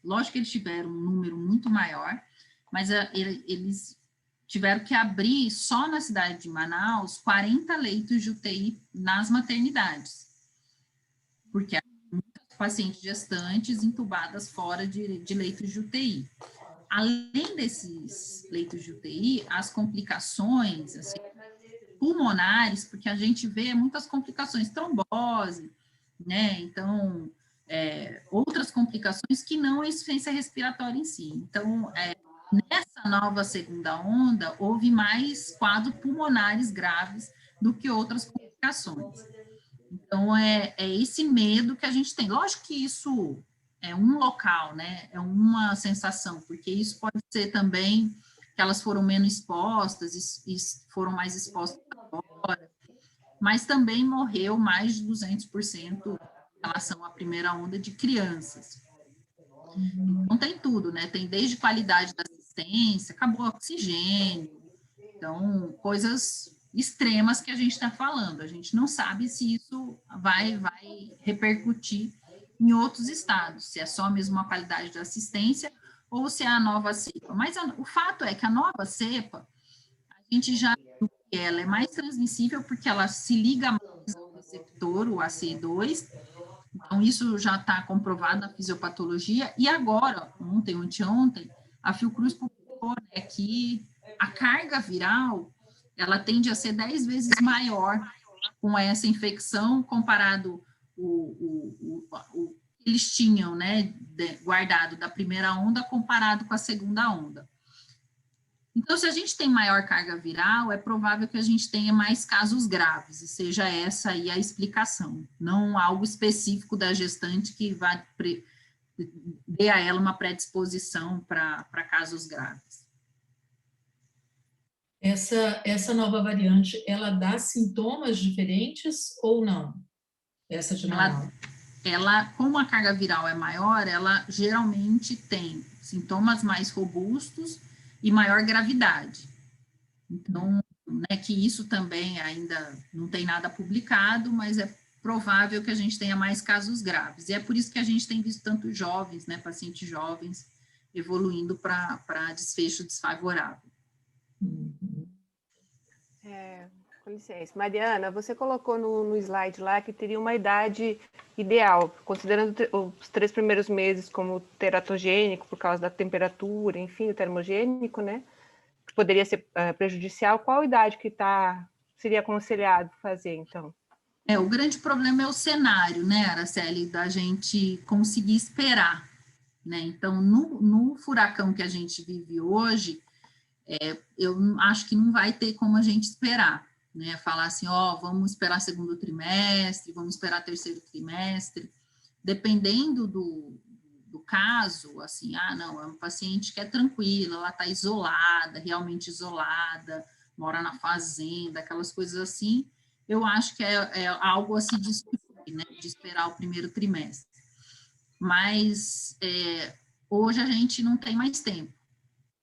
lógico que eles tiveram um número muito maior, mas eles tiveram que abrir, só na cidade de Manaus, 40 leitos de UTI nas maternidades, porque há muitas pacientes gestantes entubadas fora de leitos de UTI. Além desses leitos de UTI, as complicações assim, pulmonares, porque a gente vê muitas complicações, trombose, né? Então, outras complicações que não a insuficiência respiratória em si. Então, nessa nova segunda onda, houve mais quadros pulmonares graves do que outras complicações. Então, é esse medo que a gente tem. Lógico que isso é um local, né? É uma sensação, porque isso pode ser também que elas foram menos expostas e foram mais expostas agora, mas também morreu mais de 200% em relação à primeira onda de crianças. Então, tem tudo, né? Tem desde qualidade da assistência, acabou o oxigênio, então, coisas extremas que a gente está falando. A gente não sabe se isso vai repercutir em outros estados, se é só mesmo a qualidade da assistência ou se é a nova cepa. Mas o fato é que a nova cepa, a gente já viu que ela é mais transmissível porque ela se liga mais ao receptor, o ACE2, então isso já está comprovado na fisiopatologia, e agora, ontem ou anteontem, a Fiocruz publicou, né, que a carga viral, ela tende a ser 10 vezes maior com essa infecção comparado o que eles tinham, né, guardado da primeira onda comparado com a segunda onda. Então, se a gente tem maior carga viral, é provável que a gente tenha mais casos graves, e seja essa aí a explicação, não algo específico da gestante que vai dê a ela uma predisposição para casos graves. Essa nova variante, ela dá sintomas diferentes ou não? Essa de Manaus? Ela, como a carga viral é maior, ela geralmente tem sintomas mais robustos e maior gravidade. Então, né, que isso também ainda não tem nada publicado, mas é provável que a gente tenha mais casos graves. E é por isso que a gente tem visto tantos jovens, né, pacientes jovens, evoluindo para desfecho desfavorável. Com licença. Mariana, você colocou no slide lá que teria uma idade ideal, considerando os 3 primeiros meses como teratogênico, por causa da temperatura, enfim, o termogênico, né? Que poderia ser prejudicial. Qual idade que seria aconselhado fazer, então? O grande problema é o cenário, né, Araceli, da gente conseguir esperar, né? Então, no furacão que a gente vive hoje, eu acho que não vai ter como a gente esperar, né? Falar assim, vamos esperar segundo trimestre, vamos esperar terceiro trimestre, dependendo do caso, assim, não, é uma paciente que é tranquila, ela está isolada, realmente isolada, mora na fazenda, aquelas coisas assim, eu acho que é algo a se discutir, né, de esperar o primeiro trimestre. Mas hoje a gente não tem mais tempo,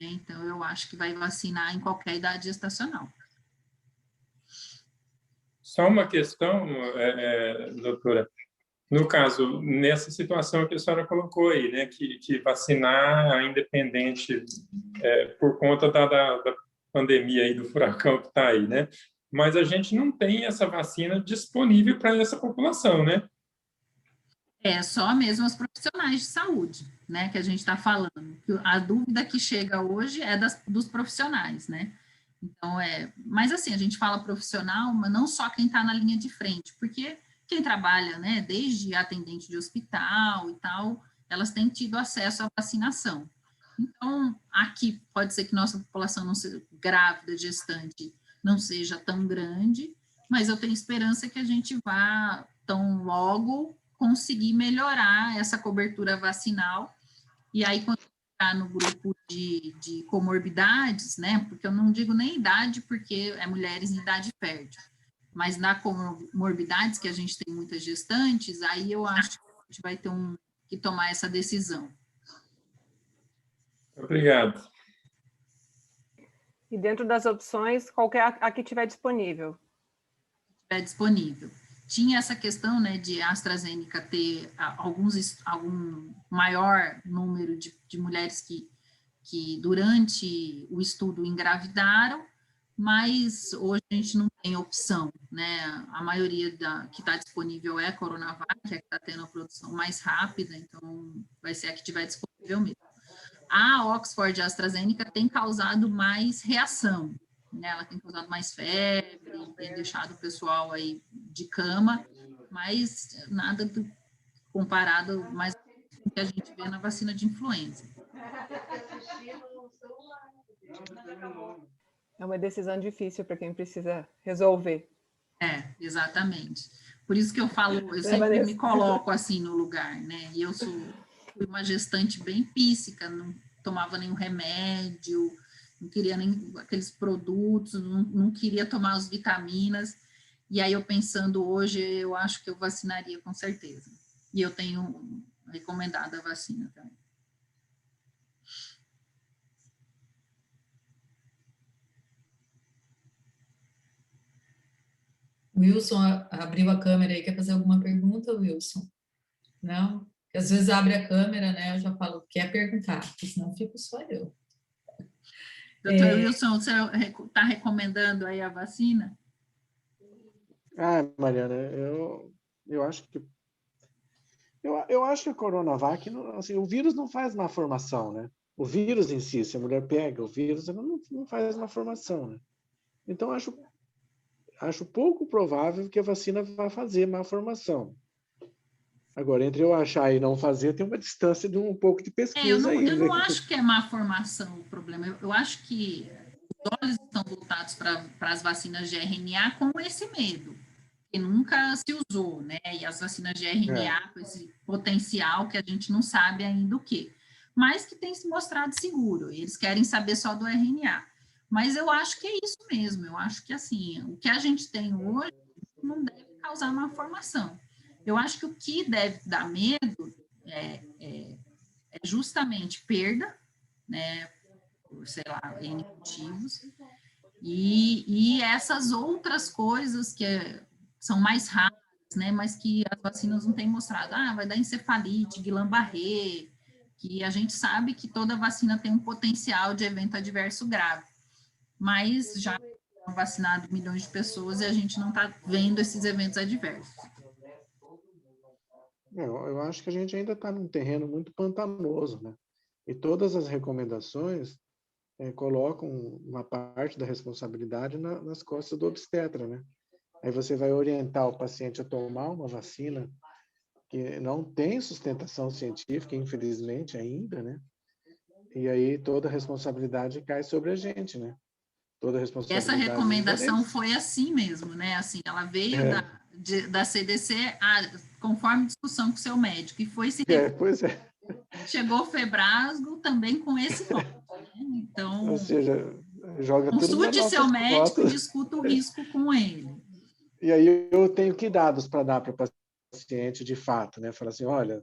né, então eu acho que vai vacinar em qualquer idade gestacional. Só uma questão, doutora. No caso, nessa situação que a senhora colocou aí, né, que vacinar independente por conta da pandemia aí, do furacão que está aí, né? Mas a gente não tem essa vacina disponível para essa população, né? É só mesmo os profissionais de saúde, né, que a gente está falando. A dúvida que chega hoje é dos profissionais, né? Então, mas assim, a gente fala profissional, mas não só quem está na linha de frente, porque quem trabalha, né, desde atendente de hospital e tal, elas têm tido acesso à vacinação. Então, aqui pode ser que nossa população não seja grávida, gestante, não seja tão grande, mas eu tenho esperança que a gente vá tão logo conseguir melhorar essa cobertura vacinal, e aí quando está no grupo de comorbidades, né, porque eu não digo nem idade, porque é mulheres em idade fértil, mas na comorbidades, que a gente tem muitas gestantes, aí eu acho que a gente vai ter que tomar essa decisão. Obrigado. E dentro das opções, qualquer a que tiver disponível. Tiver disponível. Tinha essa questão, né, de a AstraZeneca ter algum maior número de mulheres que durante o estudo engravidaram, mas hoje a gente não tem opção, né? A maioria que está disponível é a Coronavac, que está tendo a produção mais rápida, então vai ser a que tiver disponível mesmo. A Oxford AstraZeneca tem causado mais reação, né? Ela tem causado mais febre, tem deixado o pessoal aí de cama, mas nada comparado mais com o que a gente vê na vacina de influenza. É uma decisão difícil para quem precisa resolver. Exatamente. Por isso que eu falo, eu sempre me coloco assim no lugar, né? E eu fui uma gestante bem píssica, não tomava nenhum remédio, não queria nem aqueles produtos, não queria tomar as vitaminas. E aí eu pensando hoje, eu acho que eu vacinaria com certeza. E eu tenho recomendado a vacina também. Wilson abriu a câmera aí, quer fazer alguma pergunta, Wilson? Não? Porque às vezes abre a câmera, né? Eu já falo, quer perguntar, porque senão fico só eu. Doutor Wilson, você está recomendando aí a vacina? Mariana, eu acho que eu acho que a Coronavac, assim, o vírus não faz má formação, né? O vírus em si, se a mulher pega o vírus, ela não faz uma formação, né? Então, acho pouco provável que a vacina vá fazer má formação. Agora, entre eu achar e não fazer, tem uma distância de um pouco de pesquisa aí. Eu né? não acho que é má formação o problema. Eu acho que os olhos estão voltados para as vacinas de RNA com esse medo, que nunca se usou, né? E as vacinas de RNA com esse potencial que a gente não sabe ainda o quê, mas que tem se mostrado seguro. Eles querem saber só do RNA. Mas eu acho que é isso mesmo. Eu acho que, assim, o que a gente tem hoje não deve causar má formação. Eu acho que o que deve dar medo é justamente perda, né, por, sei lá, N motivos, e essas outras coisas que são mais raras, né, mas que as vacinas não têm mostrado. Vai dar encefalite, Guillain-Barré, que a gente sabe que toda vacina tem um potencial de evento adverso grave, mas já foram vacinados milhões de pessoas e a gente não está vendo esses eventos adversos. Eu acho que a gente ainda está num terreno muito pantanoso, né? E todas as recomendações colocam uma parte da responsabilidade nas costas do obstetra, né? Aí você vai orientar o paciente a tomar uma vacina que não tem sustentação científica, infelizmente, ainda, né? E aí toda a responsabilidade cai sobre a gente, né? Toda a responsabilidade. Essa recomendação foi assim mesmo, né? Assim, ela veio da CDC, conforme discussão com o seu médico, e foi se... Pois é. Chegou o Febrasgo também com esse nome, né? Então, ou seja, joga tudo consulte seu médico e discuta o risco com ele. E aí eu tenho que dados para dar para o paciente de fato, né? Falar assim, olha,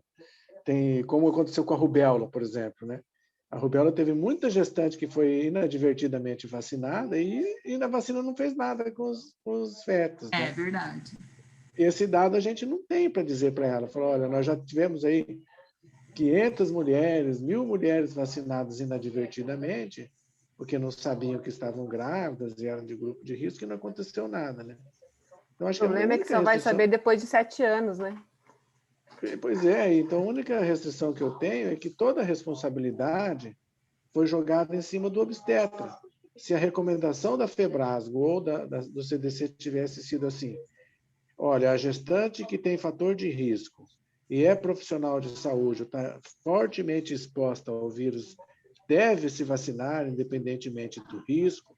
tem como aconteceu com a rubéola, por exemplo, né? A rubéola teve muita gestante que foi inadvertidamente vacinada e na vacina não fez nada com os fetos. Né? É verdade. Esse dado a gente não tem para dizer para ela. Falou, olha, nós já tivemos aí 500 mulheres, 1.000 mulheres vacinadas inadvertidamente, porque não sabiam que estavam grávidas e eram de grupo de risco e não aconteceu nada, né? Então, acho o problema é que só vai saber depois de 7 anos, né? Pois é, então a única restrição que eu tenho é que toda a responsabilidade foi jogada em cima do obstetra. Se a recomendação da Febrasgo ou do CDC tivesse sido assim, olha, a gestante que tem fator de risco e é profissional de saúde, está fortemente exposta ao vírus, deve se vacinar, independentemente do risco,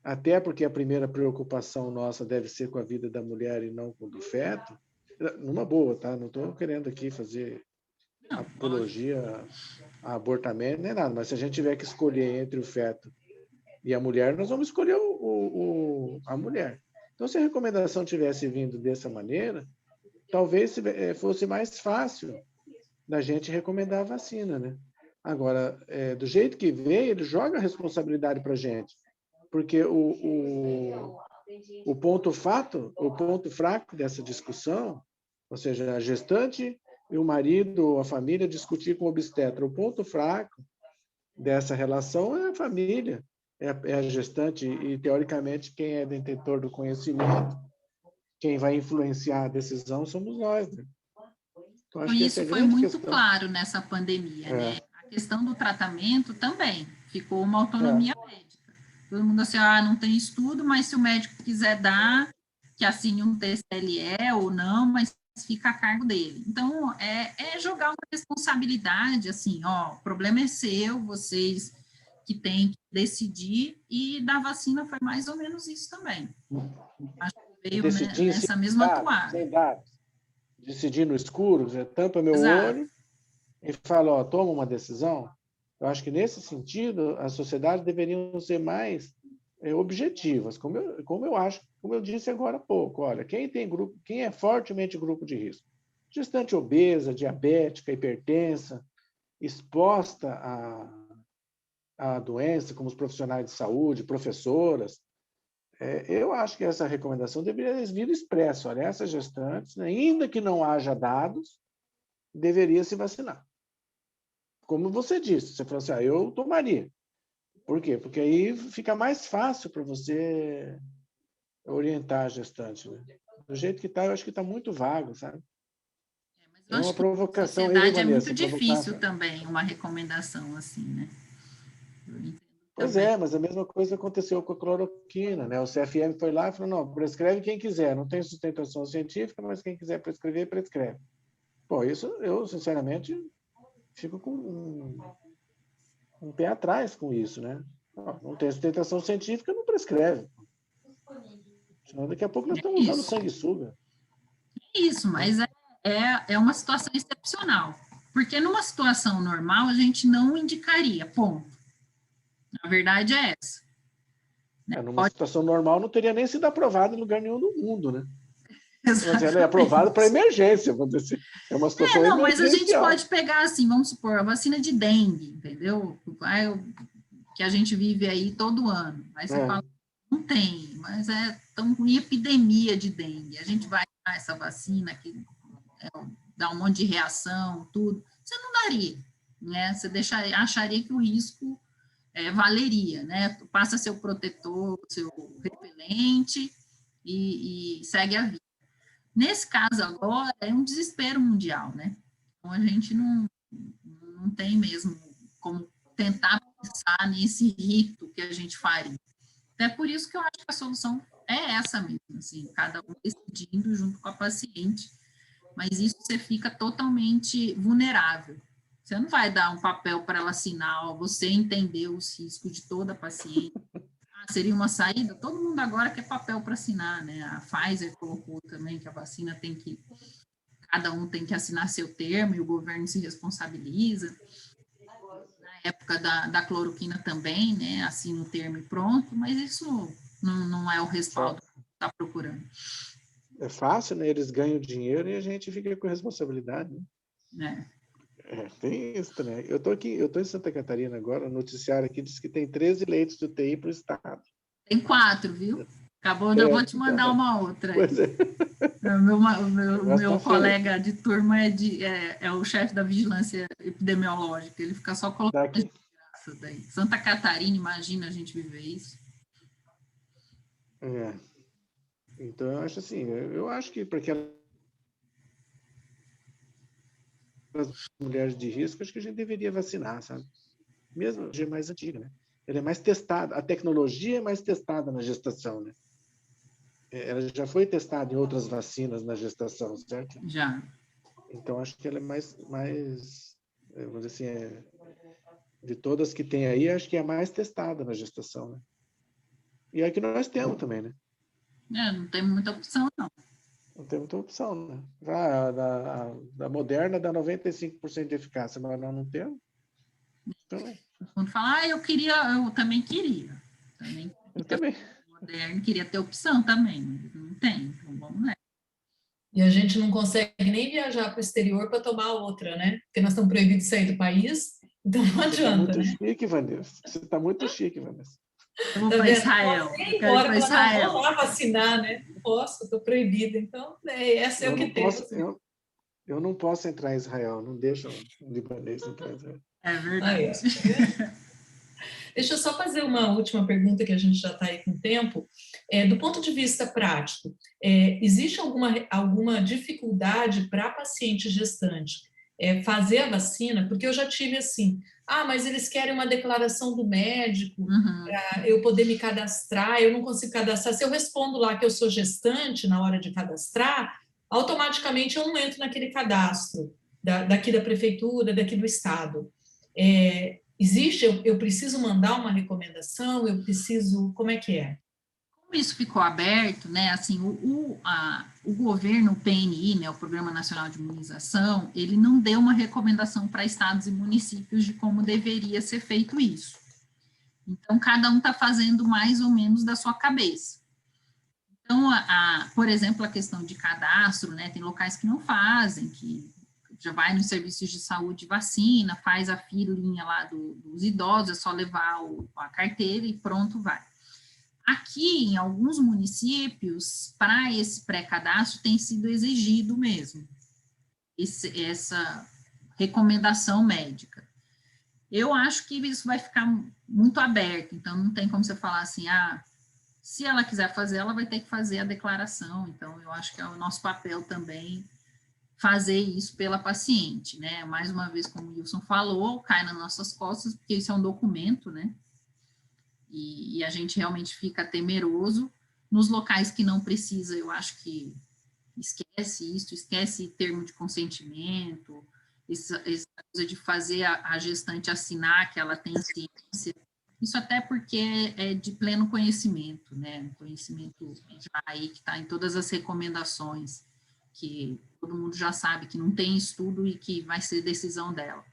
até porque a primeira preocupação nossa deve ser com a vida da mulher e não com o do feto. Numa boa, tá? Não estou querendo aqui fazer apologia a abortamento, nem nada, mas se a gente tiver que escolher entre o feto e a mulher, nós vamos escolher a mulher. Então, se a recomendação tivesse vindo dessa maneira, talvez fosse mais fácil da gente recomendar a vacina, né? Agora, do jeito que veio, ele joga a responsabilidade para a gente, porque o ponto fraco dessa discussão, ou seja, a gestante e o marido ou a família discutir com o obstetra. O ponto fraco dessa relação é a família, é a gestante e, teoricamente, quem é detentor do conhecimento, quem vai influenciar a decisão somos nós. Né? Então, acho que isso foi muito claro nessa pandemia, né? A questão do tratamento também ficou uma autonomia médica. Todo mundo assim, não tem estudo, mas se o médico quiser dar, que assine um TSLE ou não, mas fica a cargo dele. Então, é jogar uma responsabilidade, assim, o problema é seu, vocês que têm que decidir, e da vacina foi mais ou menos isso também. Acho que veio nessa mesma toada. Sem dados. Decidir no escuro, você tampa meu olho e fala, toma uma decisão. Eu acho que, nesse sentido, as sociedades deveriam ser mais objetivas, como eu disse agora há pouco. Olha, quem é fortemente grupo de risco? Gestante obesa, diabética, hipertensa, exposta à doença, como os profissionais de saúde, professoras. Eu acho que essa recomendação deveria vir expressa. Olha, essas gestantes, ainda que não haja dados, deveria se vacinar. Como você disse, você falou assim, eu tomaria. Por quê? Porque aí fica mais fácil para você orientar a gestante. Né? Do jeito que está, eu acho que está muito vago, sabe? Mas eu acho uma provocação. Na sociedade é muito difícil também uma recomendação assim, né? Pois é, mas a mesma coisa aconteceu com a cloroquina, né? O CFM foi lá e falou, não, prescreve quem quiser, não tem sustentação científica, mas quem quiser prescrever, prescreve. Pô, isso eu, sinceramente, fico com um pé atrás com isso, né? Não tem sustentação científica, não prescreve. Senão daqui a pouco nós estamos usando sanguessuga. Isso, mas é uma situação excepcional. Porque numa situação normal, a gente não indicaria, ponto. A verdade é essa. Numa situação normal, não teria nem sido aprovado em lugar nenhum do mundo, né? Exatamente. Mas ela é aprovada para emergência, vamos dizer assim. É uma situação não, mas a gente emergencial. pode pegar, assim, vamos supor, a vacina de dengue, entendeu? Que a gente vive aí todo ano. Aí você fala, não tem, mas tão com epidemia de dengue. A gente vai dar essa vacina que dá um monte de reação, tudo. Você não daria, né? Você acharia que o risco valeria, né? Passa seu protetor, seu repelente e segue a vida. Nesse caso agora, é um desespero mundial, né? Então, a gente não tem mesmo como tentar pensar nesse rito que a gente faria. Até por isso que eu acho que a solução é essa mesmo, assim, cada um decidindo junto com a paciente, mas isso você fica totalmente vulnerável. Você não vai dar um papel para ela assinar, ó, você entendeu os riscos de toda a paciente. Seria uma saída? Todo mundo agora quer papel para assinar, né? A Pfizer colocou também que a vacina cada um tem que assinar seu termo e o governo se responsabiliza. Na época da cloroquina também, né? Assina o termo e pronto, mas isso não é o respaldo que está procurando. É fácil, né? Eles ganham dinheiro e a gente fica com responsabilidade, né? Tem isso também. Eu estou em Santa Catarina agora, o noticiário aqui diz que tem 13 leitos de UTI para o estado. Tem 4, viu? Acabou, eu vou te mandar uma outra. Pois é. O meu colega de turma é o chefe da vigilância epidemiológica, ele fica só colocando desgraça daí. Santa Catarina, imagina a gente viver isso. Então, eu acho assim, eu acho que para aquelas mulheres de risco, acho que a gente deveria vacinar, sabe? Mesmo a mais antiga, né? Ela é mais testada, a tecnologia é mais testada na gestação, né? Ela já foi testada em outras vacinas na gestação, certo? Já. Então, acho que ela é mais vamos dizer assim, de todas que tem aí, acho que é a mais testada na gestação, né? E é a que nós temos também, né? Não tem muita opção, não. Não tem muita opção, né? Da Moderna dá 95% de eficácia, mas nós não temos. Então, quando fala, eu também queria. Eu também. Moderno queria ter opção também, mas não tem, então vamos lá. E a gente não consegue nem viajar para o exterior para tomar outra, né? Porque nós estamos proibidos de sair do país, então não adianta, né? Chique, Vanessa. Você está muito chique, Vanessa. Eu vou para Israel. Não vou lá vacinar, né? Não posso, estou proibida. Então, essa é o que temos. Eu não posso entrar em Israel, não deixa um libanês entrar em Israel. É verdade. Deixa eu só fazer uma última pergunta, que a gente já está aí com o tempo. Do ponto de vista prático, existe alguma dificuldade para a paciente gestante fazer a vacina? Porque eu já tive assim, mas eles querem uma declaração do médico para eu poder me cadastrar, eu não consigo cadastrar. Se eu respondo lá que eu sou gestante na hora de cadastrar, automaticamente eu não entro naquele cadastro daqui da prefeitura, daqui do estado. Existe, eu preciso mandar uma recomendação, como é que é? Como isso ficou aberto, né, assim, o governo, o PNI, né, o Programa Nacional de Imunização, ele não deu uma recomendação para estados e municípios de como deveria ser feito isso. Então, cada um está fazendo mais ou menos da sua cabeça. Então, por exemplo, a questão de cadastro, né, tem locais que não fazem, que já vai nos serviços de saúde vacina, faz a filinha lá dos idosos, é só levar a carteira e pronto, vai. Aqui, em alguns municípios, para esse pré-cadastro, tem sido exigido mesmo essa recomendação médica. Eu acho que isso vai ficar muito aberto, então não tem como você falar assim, se ela quiser fazer, ela vai ter que fazer a declaração, então eu acho que é o nosso papel também fazer isso pela paciente, né? Mais uma vez, como o Wilson falou, cai nas nossas costas, porque isso é um documento, né? E a gente realmente fica temeroso. Nos locais que não precisa, eu acho que esquece isso, esquece termo de consentimento, essa coisa de fazer a gestante assinar que ela tem ciência. Isso até porque é de pleno conhecimento, né? Conhecimento já aí que está em todas as recomendações, que todo mundo já sabe que não tem estudo e que vai ser decisão dela.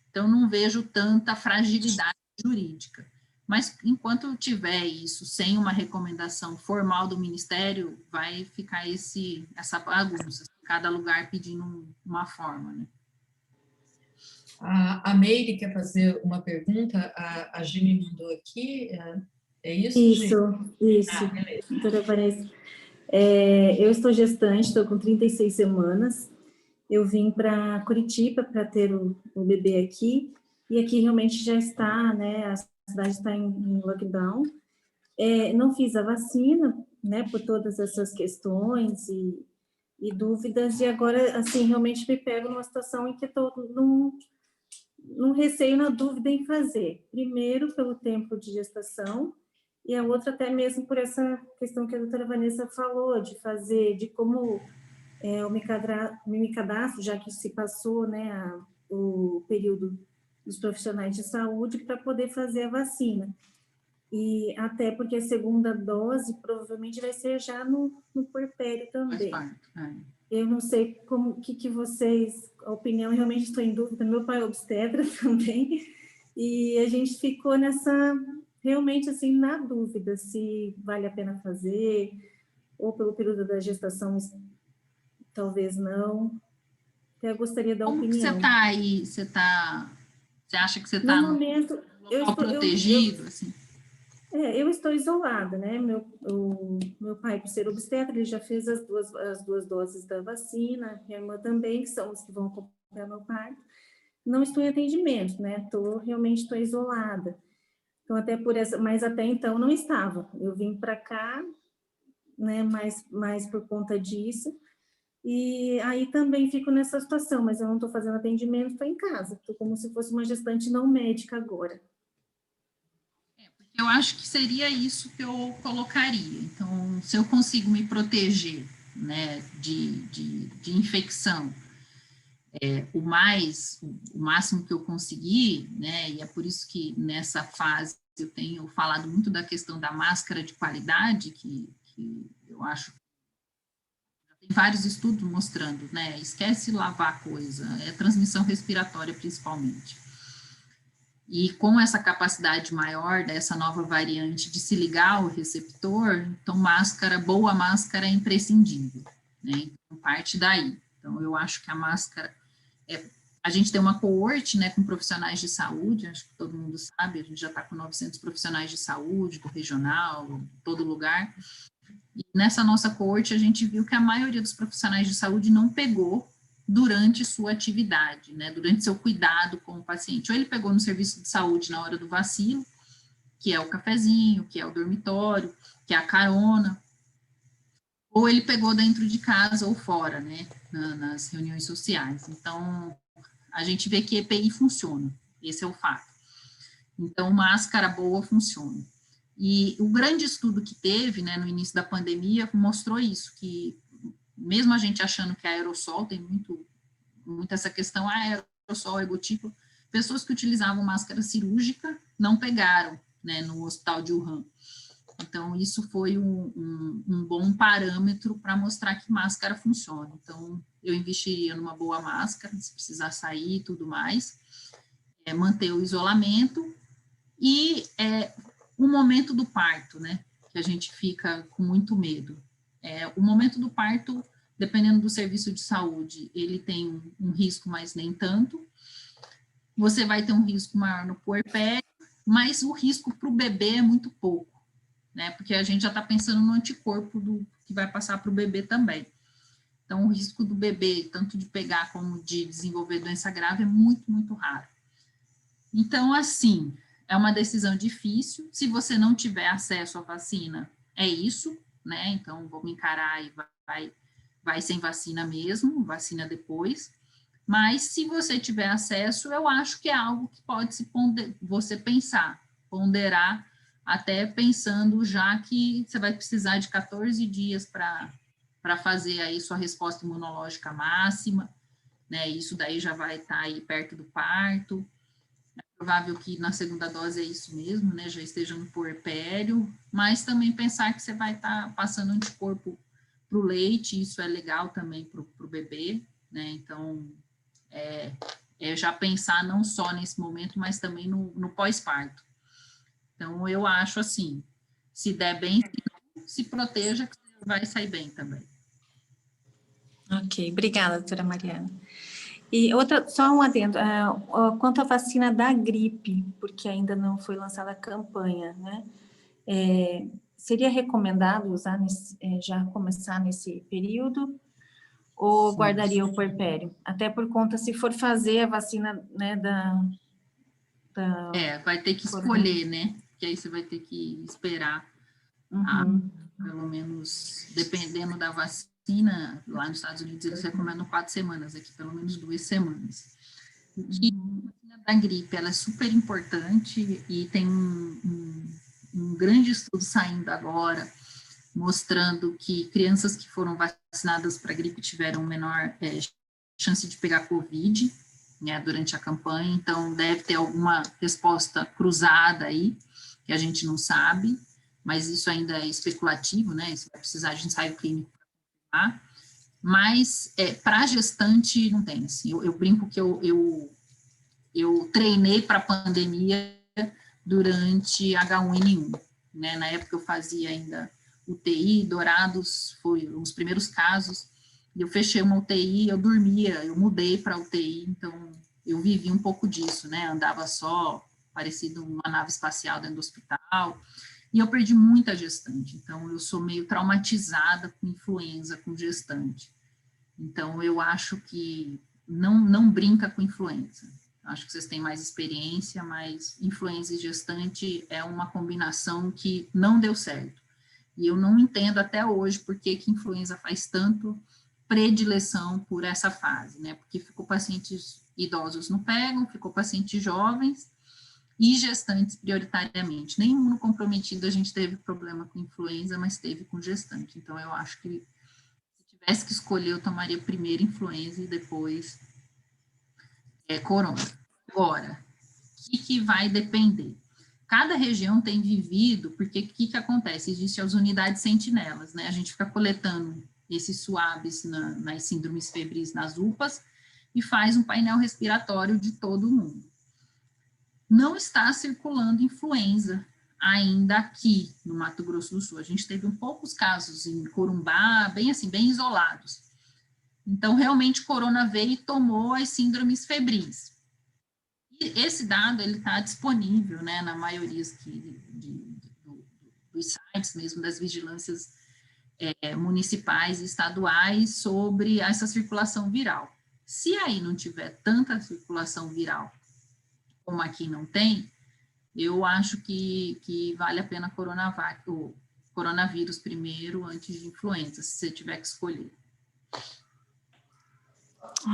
Então, não vejo tanta fragilidade jurídica. Mas, enquanto tiver isso sem uma recomendação formal do Ministério, vai ficar essa bagunça, cada lugar pedindo uma forma, né? A Meire quer fazer uma pergunta, a Gini mandou aqui, é isso, Isso, Gini? isso, doutora Vanessa. Eu estou gestante, estou com 36 semanas, eu vim para Curitiba para ter o bebê aqui, e aqui realmente já está, né, a cidade está em lockdown. Não fiz a vacina, né, por todas essas questões e dúvidas, e agora, assim, realmente me pego numa situação em que estou num receio, na dúvida em fazer. Primeiro, pelo tempo de gestação, e a outra até mesmo por essa questão que a doutora Vanessa falou, de fazer, de como eu me cadastro, já que se passou, né, o período dos profissionais de saúde, para poder fazer a vacina. E até porque a segunda dose provavelmente vai ser já no puerpério também. Eu não sei como que vocês, a opinião, realmente estou em dúvida. Meu pai é obstetra também, e a gente ficou realmente assim, na dúvida, se vale a pena fazer, ou pelo período da gestação, talvez não. Então, eu gostaria da opinião. Como que você está aí? Você acha que você está no momento, eu estou protegido? Assim? Eu estou isolada, né? Meu pai, por ser obstetra, ele já fez as duas doses da vacina, minha irmã também, que são os que vão acompanhar meu parto. Não estou em atendimento, né? Realmente estou isolada. Então, mas até então não estava. Eu vim para cá, né? Mais por conta disso. E aí também fico nessa situação, mas eu não estou fazendo atendimento, estou em casa. Estou como se fosse uma gestante não médica agora. Eu acho que seria isso que eu colocaria. Então, se eu consigo me proteger, né, de infecção, o máximo que eu conseguir, né, e é por isso que nessa fase eu tenho falado muito da questão da máscara de qualidade, que eu acho que tem vários estudos mostrando, né, esquece lavar coisa, é transmissão respiratória principalmente. E com essa capacidade maior dessa nova variante de se ligar ao receptor, então boa máscara é imprescindível, né? Então, parte daí. Então, eu acho que a máscara a gente tem uma coorte, né, com profissionais de saúde, acho que todo mundo sabe, a gente já está com 900 profissionais de saúde, do regional, todo lugar. E nessa nossa coorte, a gente viu que a maioria dos profissionais de saúde não pegou durante sua atividade, né, durante seu cuidado com o paciente. Ou ele pegou no serviço de saúde na hora do vacilo, que é o cafezinho, que é o dormitório, que é a carona, ou ele pegou dentro de casa ou fora, né, nas reuniões sociais. Então, a gente vê que EPI funciona, esse é o fato. Então, máscara boa funciona. E o grande estudo que teve, né, no início da pandemia, mostrou isso, que mesmo a gente achando que aerossol, tem muito essa questão, aerossol é gotícula, pessoas que utilizavam máscara cirúrgica não pegaram, né, no hospital de Wuhan. Então, isso foi um bom parâmetro para mostrar que máscara funciona. Então, eu investiria numa boa máscara, se precisar sair e tudo mais, manter o isolamento e o momento do parto, né, que a gente fica com muito medo. O momento do parto, dependendo do serviço de saúde, ele tem um risco, mas nem tanto. Você vai ter um risco maior no puerpério, mas o risco para o bebê é muito pouco, né? Porque a gente já está pensando no anticorpo que vai passar para o bebê também. Então, o risco do bebê, tanto de pegar como de desenvolver doença grave, é muito, muito raro. Então, assim, é uma decisão difícil. Se você não tiver acesso à vacina, é isso, né? Então, vamos encarar e vai vai sem vacina mesmo, vacina depois. Mas se você tiver acesso, eu acho que é algo que pode você pensar, ponderar, até pensando já que você vai precisar de 14 dias para fazer aí sua resposta imunológica máxima, né? Isso daí já vai estar aí perto do parto. É provável que na segunda dose é isso mesmo, né? Já esteja no puerpério, mas também pensar que você vai estar passando anticorpo para o leite, isso é legal também para o bebê, né? Então, já pensar não só nesse momento, mas também no pós-parto. Então, eu acho assim, se der bem, se proteja, que você vai sair bem também. Ok, obrigada, doutora Mariana. E só um adendo, quanto à vacina da gripe, porque ainda não foi lançada a campanha, né? Seria recomendado usar já começar nesse período, ou Sim. guardaria o puerpério? Até por conta, se for fazer a vacina, né, vai ter que escolher, né? Porque aí você vai ter que esperar, pelo menos, dependendo da vacina, lá nos Estados Unidos eles recomendam 4 semanas, aqui pelo menos 2 semanas. A vacina da gripe, ela é super importante e tem um grande estudo saindo agora, mostrando que crianças que foram vacinadas para gripe tiveram menor chance de pegar Covid, né, durante a campanha, então deve ter alguma resposta cruzada aí, que a gente não sabe, mas isso ainda é especulativo, né, isso vai precisar de ensaio clínico para confirmar, mas para gestante não tem, assim, eu brinco que eu treinei para a pandemia durante H1N1, né, na época eu fazia ainda UTI, Dourados, foi os primeiros casos, eu fechei uma UTI, eu dormia, eu mudei para UTI, então eu vivi um pouco disso, né, andava só, parecido uma nave espacial dentro do hospital, e eu perdi muita gestante, então eu sou meio traumatizada com influenza, com gestante, então eu acho que não brinca com influenza, acho que vocês têm mais experiência, mas influenza e gestante é uma combinação que não deu certo, e eu não entendo até hoje por que influenza faz tanto predileção por essa fase, né? Porque ficou pacientes idosos não pegam, ficou pacientes jovens e gestantes prioritariamente. Nem imunocomprometido a gente teve problema com influenza, mas teve com gestante. Então, eu acho que se tivesse que escolher, eu tomaria primeiro influenza e depois corona. Agora, o que vai depender? Cada região tem vivido, porque o que acontece? Existem as unidades sentinelas, né? A gente fica coletando esses suaves nas síndromes febris, nas UPAs, e faz um painel respiratório de todo mundo. Não está circulando influenza ainda aqui no Mato Grosso do Sul. A gente teve poucos casos em Corumbá, bem assim, bem isolados. Então, realmente, corona veio e tomou as síndromes febris. E esse dado, ele está disponível, né, na maioria dos sites mesmo, das vigilâncias municipais e estaduais sobre essa circulação viral. Se aí não tiver tanta circulação viral como aqui não tem, eu acho que vale a pena o coronavírus primeiro antes de influenza, se você tiver que escolher.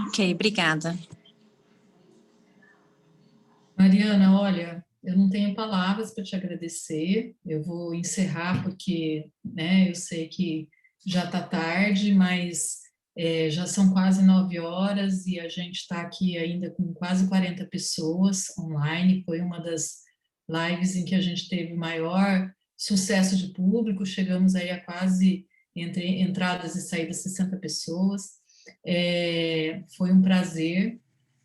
Ok, obrigada. Mariana, olha, eu não tenho palavras para te agradecer, eu vou encerrar porque, né, eu sei que já está tarde, mas já são quase 9 horas e a gente está aqui ainda com quase 40 pessoas online, foi uma das lives em que a gente teve maior sucesso de público, chegamos aí a quase, entre entradas e saídas, 60 pessoas, foi um prazer.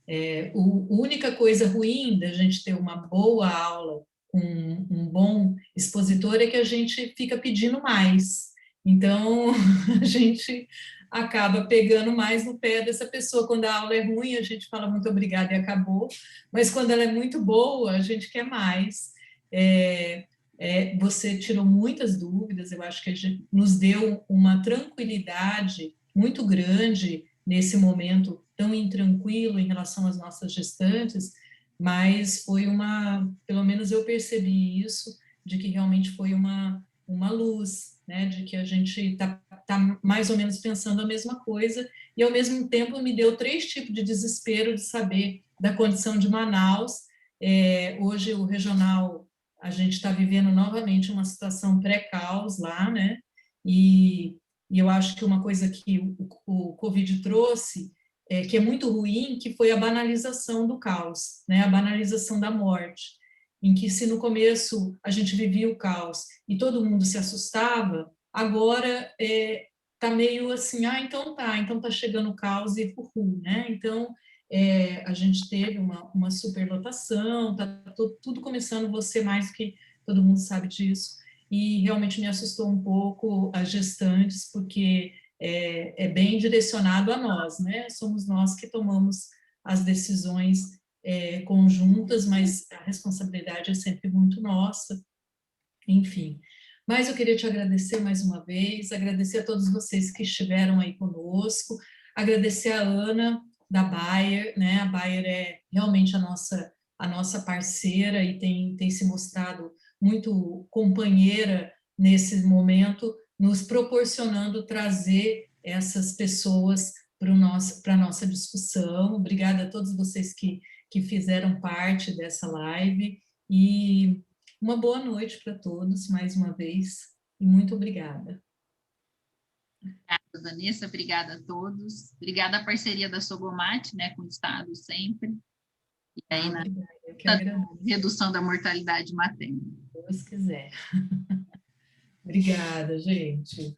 A única coisa ruim da gente ter uma boa aula com um bom expositor é que a gente fica pedindo mais. Então, a gente acaba pegando mais no pé dessa pessoa. Quando a aula é ruim, a gente fala muito obrigada e acabou. Mas quando ela é muito boa, a gente quer mais. Você tirou muitas dúvidas, eu acho que a gente nos deu uma tranquilidade muito grande nesse momento tão intranquilo em relação às nossas gestantes, mas foi pelo menos eu percebi isso, de que realmente foi uma uma luz, né, de que a gente está mais ou menos pensando a mesma coisa, e ao mesmo tempo me deu 3 tipos de desespero de saber da condição de Manaus. Hoje o regional, a gente está vivendo novamente uma situação pré-caos lá, né, e eu acho que uma coisa que o Covid trouxe, que é muito ruim, que foi a banalização do caos, né, a banalização da morte, em que se no começo a gente vivia o caos e todo mundo se assustava, agora está meio assim, então tá chegando o caos e né? Então, a gente teve uma superlotação, está tudo começando, você mais do que todo mundo sabe disso, e realmente me assustou um pouco as gestantes, porque é bem direcionado a nós, né? Somos nós que tomamos as decisões conjuntas, mas a responsabilidade é sempre muito nossa, enfim. Mas eu queria te agradecer mais uma vez, agradecer a todos vocês que estiveram aí conosco, agradecer a Ana, da Bayer, né? A Bayer é realmente a nossa parceira e tem se mostrado muito companheira nesse momento, nos proporcionando trazer essas pessoas para a nossa discussão. Obrigada a todos vocês que fizeram parte dessa live, e uma boa noite para todos, mais uma vez, e muito obrigada. Obrigada, Vanessa, obrigada a todos. Obrigada à parceria da Sogomate, né, com o Estado sempre. E aí, na redução da mortalidade materna. Se Deus quiser. Obrigada, gente.